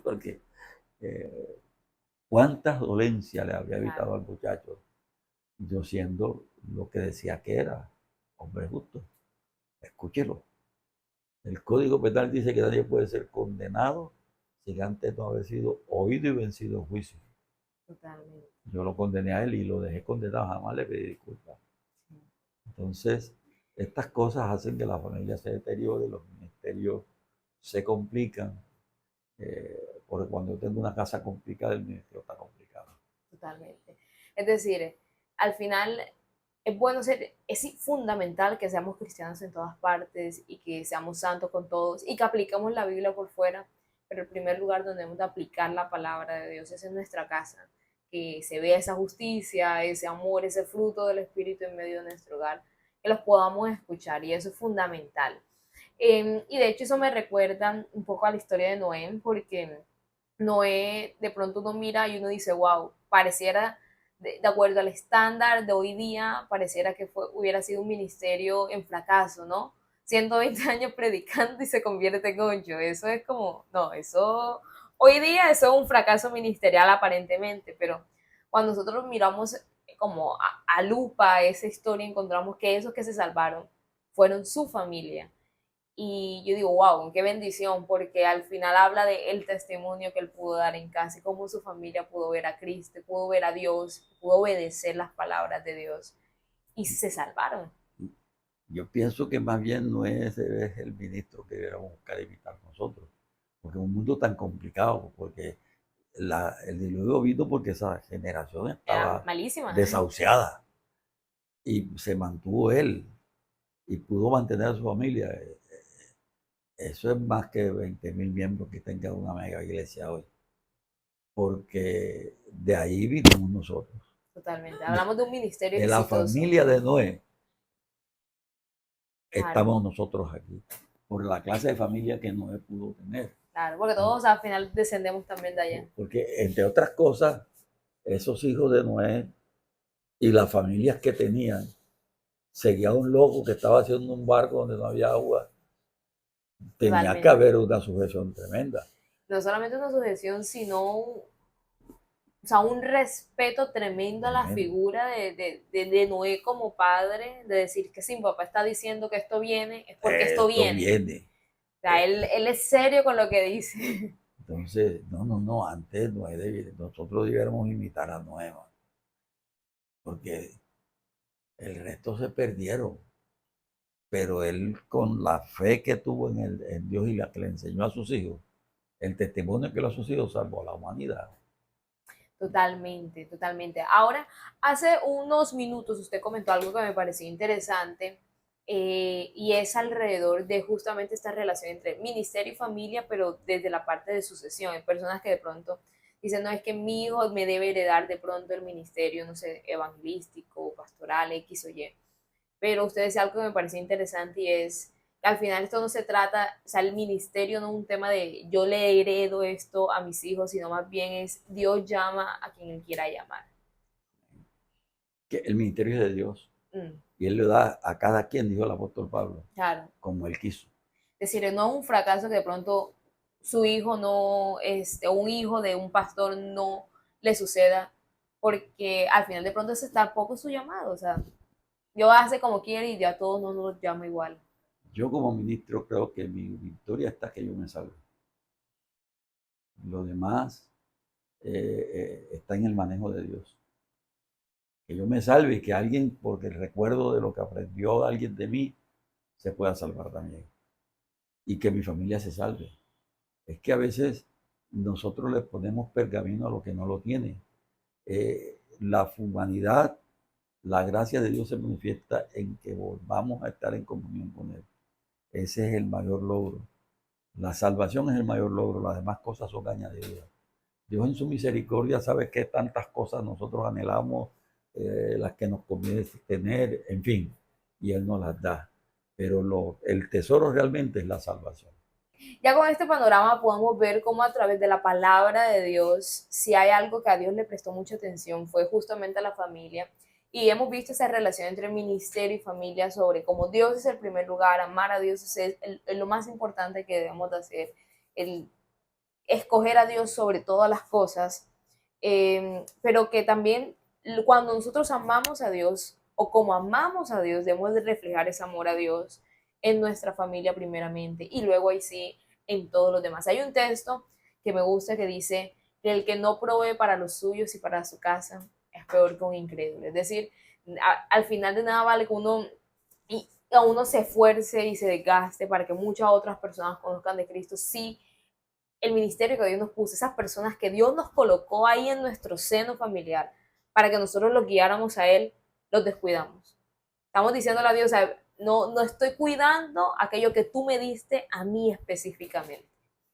porque cuántas dolencias le había evitado al muchacho, yo siendo lo que decía que era, hombre justo. Escúchelo. El Código Penal dice que nadie puede ser condenado sin antes no haber sido oído y vencido en juicio. Totalmente. Yo lo condené a él y lo dejé condenado, jamás le pedí disculpas. Entonces, estas cosas hacen que la familia se deteriore, los ministerios se complican, porque cuando yo tengo una casa complicada, el ministerio está complicado. Totalmente. Es decir, al final es bueno ser, es fundamental que seamos cristianos en todas partes y que seamos santos con todos y que apliquemos la Biblia por fuera, pero el primer lugar donde debemos de aplicar la palabra de Dios es en nuestra casa, que se vea esa justicia, ese amor, ese fruto del Espíritu en medio de nuestro hogar, que los podamos escuchar y eso es fundamental. Y de hecho eso me recuerda un poco a la historia de Noé, porque Noé de pronto uno mira y uno dice, wow, pareciera, de acuerdo al estándar de hoy día, pareciera que hubiera sido un ministerio en fracaso, ¿no? 120 años predicando y se convierte en 8. Eso es como, no, eso, hoy día eso es un fracaso ministerial aparentemente, pero cuando nosotros miramos como a lupa esa historia, encontramos que esos que se salvaron fueron su familia. Y yo digo, wow, qué bendición, porque al final habla de el testimonio que él pudo dar en casa y cómo su familia pudo ver a Cristo, pudo ver a Dios, pudo obedecer las palabras de Dios y se salvaron. Yo pienso que más bien no es el ministro que deberíamos buscar imitar nosotros, porque es un mundo tan complicado, porque el diluvio vino porque esa generación Era estaba malísima. desahuciada y se mantuvo él y pudo mantener a su familia. Eso es más que 20.000 miembros que tenga una mega iglesia hoy, porque de ahí vinimos nosotros. Totalmente. Hablamos de un ministerio De la exitoso. familia de Noé Claro, estamos nosotros aquí, por la clase de familia que Noé pudo tener. claro, porque todos al final descendemos también de allá. Porque, entre otras cosas, esos hijos de Noé y las familias que tenían, seguía un loco que estaba haciendo un barco donde no había agua. Tenía que Totalmente. haber una sujeción tremenda. No solamente una sujeción, sino o sea, un respeto tremendo a la Tremendo. figura de Noé como padre, de decir que si mi papá está diciendo que esto viene, es porque esto Esto viene. viene. O sea, él es serio con lo que dice. Entonces, no, antes nosotros debiéramos imitar a Noé, porque el resto se perdieron. Pero él, con la fe que tuvo en Dios y la que le enseñó a sus hijos, el testimonio que le a sus hijos salvó a la humanidad. Totalmente, totalmente. Ahora, hace unos minutos usted comentó algo que me pareció interesante y es alrededor de justamente esta relación entre ministerio y familia, pero desde la parte de sucesión. Hay personas que de pronto dicen, no, es que mi hijo me debe heredar de pronto el ministerio, no sé, evangelístico, pastoral, X o Y. Pero usted decía algo que me pareció interesante y es que al final esto no se trata, o sea, el ministerio no es un tema de yo le heredo esto a mis hijos, sino más bien es Dios llama a quien él quiera llamar. Que el ministerio es de Dios Mm, y él le da a cada quien, dijo el apóstol Pablo, claro. como él quiso. Es decir, no es un fracaso que de pronto su hijo no, un hijo de un pastor no le suceda, porque al final de pronto ese es tampoco su llamado, o sea, Dios hace como quiere y ya a todos no nos llama igual. Yo como ministro creo que mi victoria está que yo me salve. Lo demás está en el manejo de Dios. Que yo me salve y que alguien, porque el recuerdo de lo que aprendió alguien de mí, se pueda salvar también. Y que mi familia se salve. Es que a veces nosotros le ponemos pergamino a lo que no lo tiene. La humanidad, la gracia de Dios se manifiesta en que volvamos a estar en comunión con Él. Ese es el mayor logro. La salvación es el mayor logro, las demás cosas son añadiduras. Dios en su misericordia sabe que tantas cosas nosotros anhelamos, las que nos conviene tener, en fin, y Él nos las da. Pero el tesoro realmente es la salvación. Ya con este panorama podemos ver cómo a través de la palabra de Dios, si hay algo que a Dios le prestó mucha atención, fue justamente a la familia. Y hemos visto esa relación entre ministerio y familia sobre cómo Dios es el primer lugar, amar a Dios es lo más importante que debemos de hacer, el escoger a Dios sobre todas las cosas, pero que también cuando nosotros amamos a Dios o como amamos a Dios, debemos de reflejar ese amor a Dios en nuestra familia primeramente y luego ahí sí en todos los demás. Hay un texto que me gusta que dice que el que no provee para los suyos y para su casa es peor que un incrédulo. Es decir, al final de nada vale que uno y a uno se esfuerce y se desgaste para que muchas otras personas conozcan de Cristo, sí, el ministerio que Dios nos puso, esas personas que Dios nos colocó ahí en nuestro seno familiar para que nosotros los guiáramos a Él, los descuidamos. Estamos diciéndole a Dios, no, no estoy cuidando aquello que tú me diste a mí específicamente.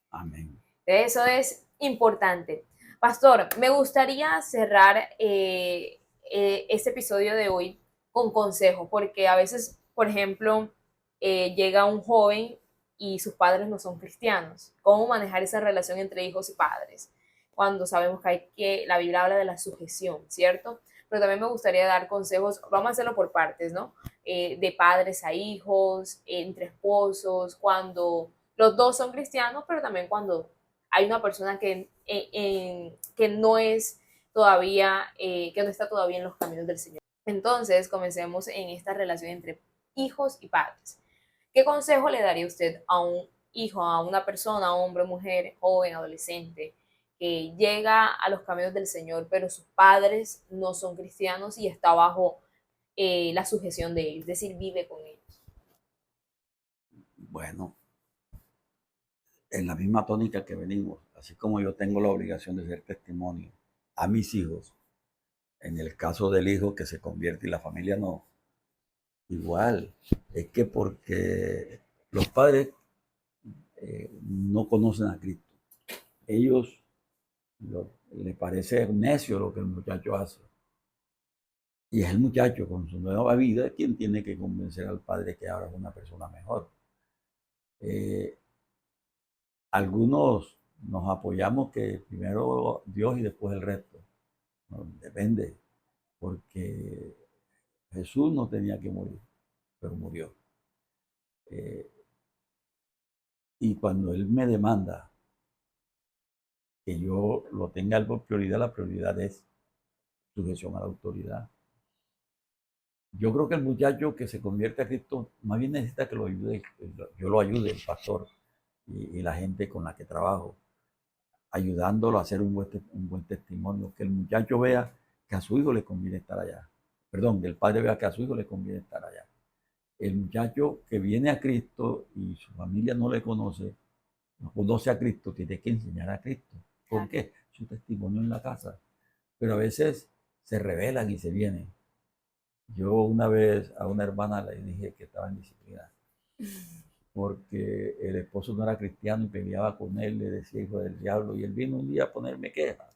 Amén. Eso es importante. Pastor, me gustaría cerrar este episodio de hoy con consejos, porque a veces, por ejemplo, llega un joven y sus padres no son cristianos. ¿Cómo manejar esa relación entre hijos y padres? Cuando sabemos la Biblia habla de la sujeción, ¿cierto? Pero también me gustaría dar consejos, vamos a hacerlo por partes, ¿no? De padres a hijos, entre esposos, cuando los dos son cristianos, pero también cuando hay una persona que no es todavía, que no está todavía en los caminos del Señor. Entonces, comencemos en esta relación entre hijos y padres. ¿Qué consejo le daría usted a un hijo, a una persona, hombre, mujer, joven, adolescente, que llega a los caminos del Señor, pero sus padres no son cristianos y está bajo la sujeción de ellos, es decir, vive con ellos? Bueno, en la misma tónica que venimos, así como yo tengo la obligación de ser testimonio a mis hijos, en el caso del hijo que se convierte y la familia no, igual, es que porque los padres no conocen a Cristo, ellos les parece necio lo que el muchacho hace. Y es el muchacho con su nueva vida quien tiene que convencer al padre que ahora es una persona mejor. Algunos nos apoyamos que primero Dios y después el resto. No, depende, porque Jesús no tenía que morir, pero murió. Y cuando Él me demanda que yo lo tenga por prioridad, la prioridad es sujeción a la autoridad. Yo creo que el muchacho que se convierte a Cristo más bien necesita que lo ayude, yo lo ayude, el pastor y la gente con la que trabajo, ayudándolo a hacer un buen testimonio, que el muchacho vea que a su hijo le conviene estar allá. Perdón, que el padre vea que a su hijo le conviene estar allá. El muchacho que viene a Cristo y su familia no le conoce, no conoce a Cristo, tiene que enseñar a Cristo. ¿Por qué? Su testimonio en la casa. Pero a veces se rebelan y se vienen. Yo una vez a una hermana le dije que estaba en disciplina, porque el esposo no era cristiano y peleaba con él, le decía hijo del diablo, y él vino un día a ponerme queja.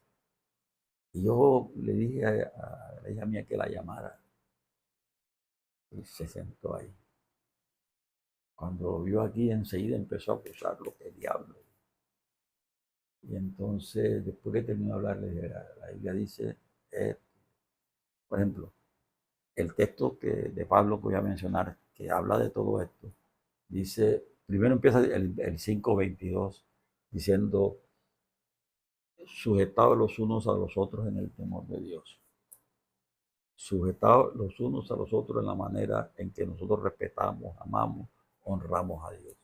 Y yo le dije a la hija mía que la llamara, y se sentó ahí. Cuando lo vio aquí, enseguida empezó a acusarlo que el diablo. Y entonces, después que terminó de hablarle, la Biblia dice, por ejemplo, el texto de Pablo que voy a mencionar, que habla de todo esto, dice, primero empieza el 5:22, diciendo, sujetados los unos a los otros en el temor de Dios. Sujetados los unos a los otros en la manera en que nosotros respetamos, amamos, honramos a Dios.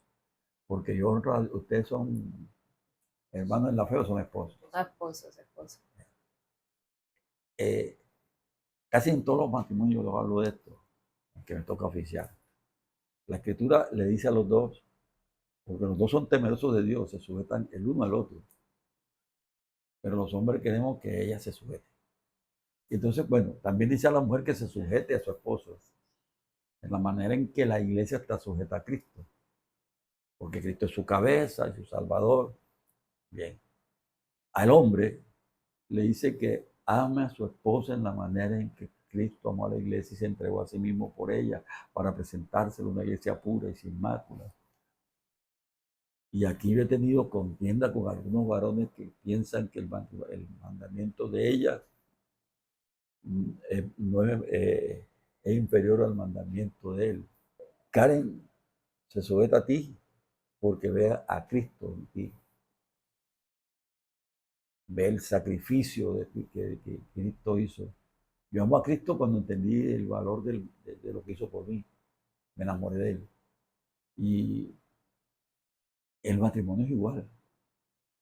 Porque yo honro, ustedes son hermanos en la fe o son esposos. Esposos. Casi en todos los matrimonios yo hablo de esto, que me toca oficiar. La escritura le dice a los dos, porque los dos son temerosos de Dios, se sujetan el uno al otro. Pero los hombres queremos que ella se sujete. Y entonces, bueno, también dice a la mujer que se sujete a su esposo, en la manera en que la iglesia está sujeta a Cristo. Porque Cristo es su cabeza, es su Salvador. Bien. Al hombre le dice que ame a su esposa en la manera en que Cristo amó a la iglesia y se entregó a sí mismo por ella para presentársela una iglesia pura y sin mácula. Y aquí yo he tenido contienda con algunos varones que piensan que el mandamiento de ella no es inferior al mandamiento de él. Karen se sujeta a ti porque ve a Cristo en ti. Ve el sacrificio que Cristo hizo. Yo amo a Cristo cuando entendí el valor de lo que hizo por mí. Me enamoré de él. Y el matrimonio es igual.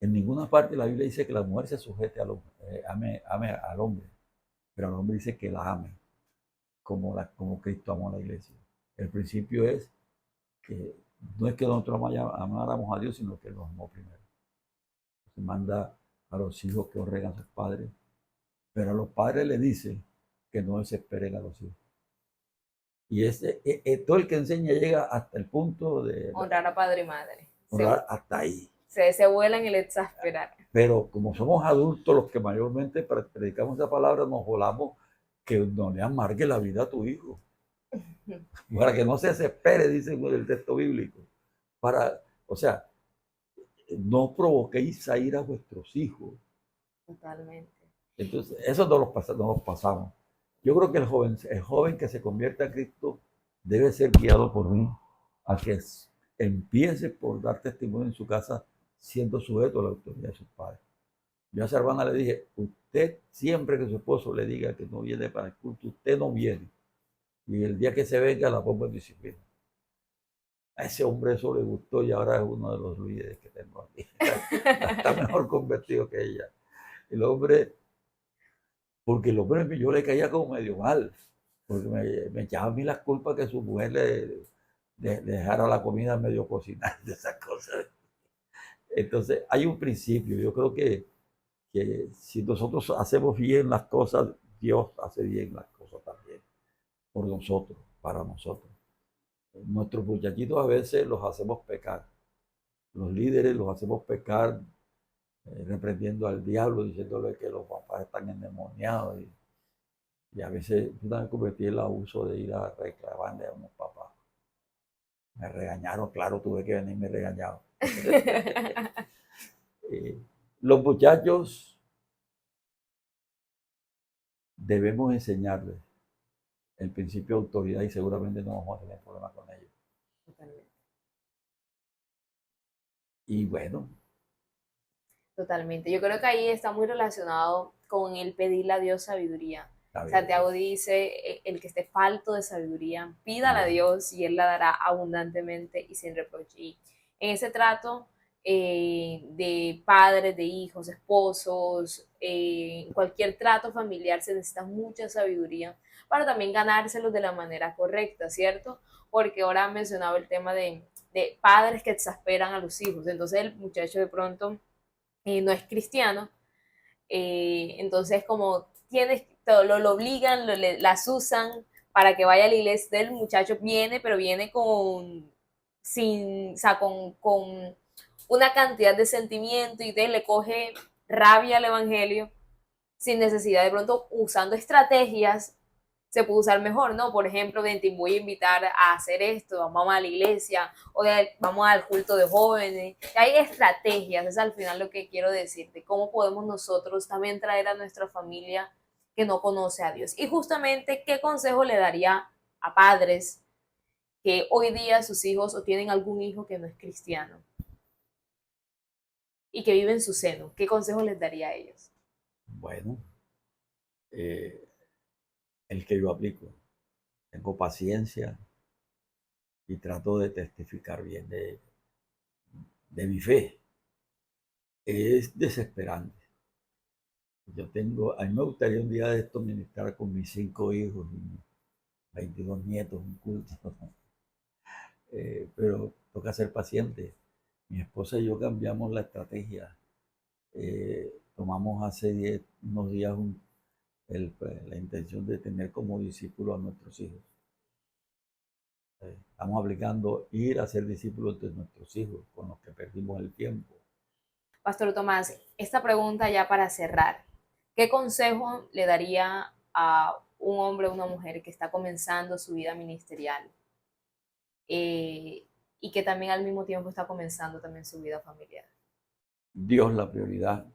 En ninguna parte de la Biblia dice que la mujer se sujete al hombre, ame al hombre, pero el hombre dice que la ame, como Cristo amó a la iglesia. El principio es que no es que nosotros amáramos a Dios, sino que nos amó primero. Se manda a los hijos que honren a sus padres, pero a los padres le dice que no desesperen a los hijos. Y todo el que enseña llega hasta el punto de honrar a padre y madre. Honrar hasta ahí. Se vuelan el exasperar. Pero como somos adultos los que mayormente predicamos esa palabra, nos volamos que no le amargue la vida a tu hijo. Para que no se desespere, dice el texto bíblico. O sea, no provoquéis a ir a vuestros hijos. Totalmente. Entonces, eso no los pasamos. Yo creo que el joven que se convierte a Cristo debe ser guiado por mí a que empiece por dar testimonio en su casa siendo sujeto a la autoridad de sus padres. Yo a esa hermana le dije, usted siempre que su esposo le diga que no viene para el culto, usted no viene. Y el día que se venga la pongo en disciplina. A ese hombre eso le gustó y ahora es uno de los líderes que tengo aquí. Está mejor convertido que ella. El hombre, porque el hombre yo le caía como medio mal, porque me echaba a mí las culpas que su mujer le dejara la comida medio cocinada, de esas cosas. Entonces, hay un principio. Yo creo que si nosotros hacemos bien las cosas, Dios hace bien las cosas también por nosotros, para nosotros. Nuestros muchachitos a veces los hacemos pecar. Los líderes los hacemos pecar reprendiendo al diablo, diciéndole que los papás están endemoniados. Y a veces yo también cometí el abuso de ir a reclamarle a unos papás. Me regañaron, claro, tuve que venir, me regañaron. Los muchachos debemos enseñarles el principio de autoridad y seguramente no vamos a tener problemas con ellos. Totalmente. Y bueno. Totalmente. Yo creo que ahí está muy relacionado con el pedirle a Dios sabiduría. Santiago dice, el que esté falto de sabiduría, pídala a Dios y Él la dará abundantemente y sin reproche. Y en ese trato de padres, de hijos, esposos, cualquier trato familiar se necesita mucha sabiduría para también ganárselos de la manera correcta, ¿cierto? Porque ahora mencionaba el tema de padres que exasperan a los hijos. Entonces el muchacho de pronto no es cristiano, entonces como tienes, lo obligan, las usan para que vaya a la iglesia. El muchacho viene, pero viene o sea, con una cantidad de sentimiento y le coge rabia al evangelio sin necesidad, de pronto usando estrategias se puede usar mejor, ¿no? Por ejemplo, te voy a invitar a hacer esto, vamos a la iglesia, o vamos al culto de jóvenes. Hay estrategias, es al final lo que quiero decirte, cómo podemos nosotros también traer a nuestra familia que no conoce a Dios. Y justamente, ¿qué consejo le daría a padres que hoy día sus hijos o tienen algún hijo que no es cristiano y que vive en su seno? ¿Qué consejo les daría a ellos? Bueno, el que yo aplico. Tengo paciencia y trato de testificar bien de mi fe. Es desesperante. A mí me gustaría un día de esto ministrar con mis 5 hijos y mis 22 nietos un culto, pero toca ser paciente. Mi esposa y yo cambiamos la estrategia. Tomamos hace unos días la intención de tener como discípulo a nuestros hijos. Estamos aplicando ir a ser discípulos de nuestros hijos, con los que perdimos el tiempo. Pastor Tomás, esta pregunta ya para cerrar. ¿Qué consejo le daría a un hombre o una mujer que está comenzando su vida ministerial y que también al mismo tiempo está comenzando también su vida familiar? Dios la prioridad,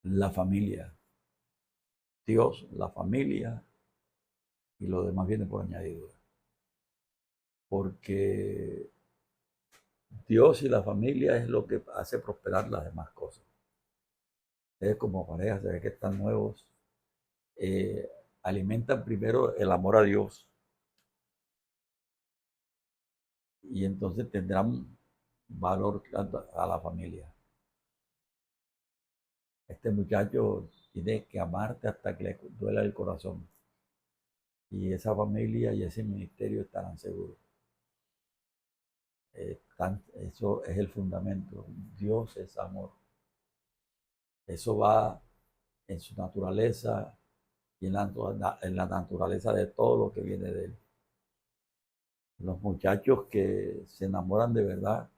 la familia. Dios, la familia y lo demás viene por añadidura. Porque Dios y la familia es lo que hace prosperar las demás cosas. Ustedes como pareja, se ve que están nuevos, alimentan primero el amor a Dios y entonces tendrán valor a la familia. Este muchacho tiene que amarte hasta que le duela el corazón. Y esa familia y ese ministerio estarán seguros. Eso es el fundamento. Dios es amor. Eso va en su naturaleza y en la naturaleza de todo lo que viene de él. Los muchachos que se enamoran de verdad,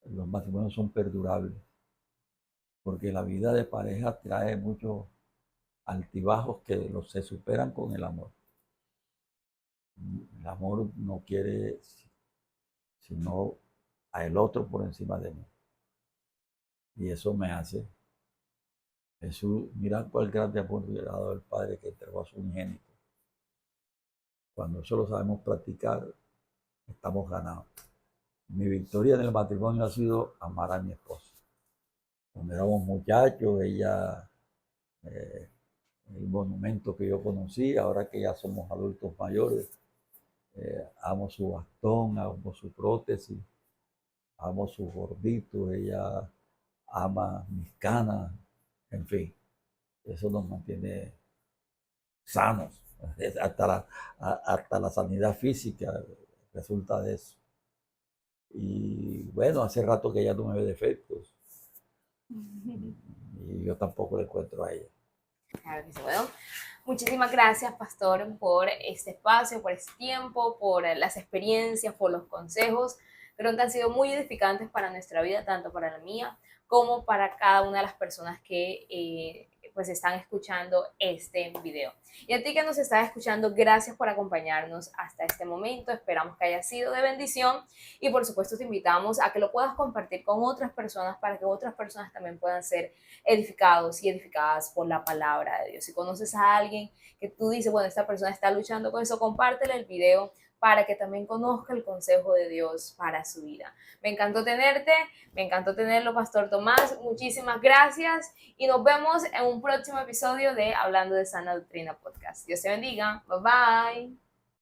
los matrimonios son perdurables, porque la vida de pareja trae muchos altibajos que se superan con el amor. El amor no quiere sino a el otro por encima de mí. Y eso me hace Jesús, mira cuál grande amor le ha dado el Padre que entregó a su unigénito. Cuando eso lo sabemos practicar, estamos ganados. Mi victoria en el matrimonio ha sido amar a mi esposa. Cuando éramos muchachos, ella, el monumento que yo conocí, ahora que ya somos adultos mayores, amo su bastón, amo su prótesis, amo sus gorditos, ella ama mis canas, en fin, eso nos mantiene sanos, hasta la sanidad física resulta de eso. Y bueno, hace rato que ella no me ve defectos. Y yo tampoco le encuentro a ella. Claro que sí. Bueno, muchísimas gracias, pastor, por este espacio, por este tiempo, por las experiencias, por los consejos. Creo que han sido muy edificantes para nuestra vida, tanto para la mía como para cada una de las personas que pues están escuchando este video. Y a ti que nos estás escuchando, gracias por acompañarnos hasta este momento. Esperamos que haya sido de bendición y por supuesto te invitamos a que lo puedas compartir con otras personas para que otras personas también puedan ser edificados y edificadas por la palabra de Dios. Si conoces a alguien que tú dices, bueno, esta persona está luchando con eso, compártele el video para que también conozca el consejo de Dios para su vida. Me encantó tenerte, me encantó tenerlo, Pastor Tomás. Muchísimas gracias y nos vemos en un próximo episodio de Hablando de Sana Doctrina Podcast. Dios te bendiga. Bye bye.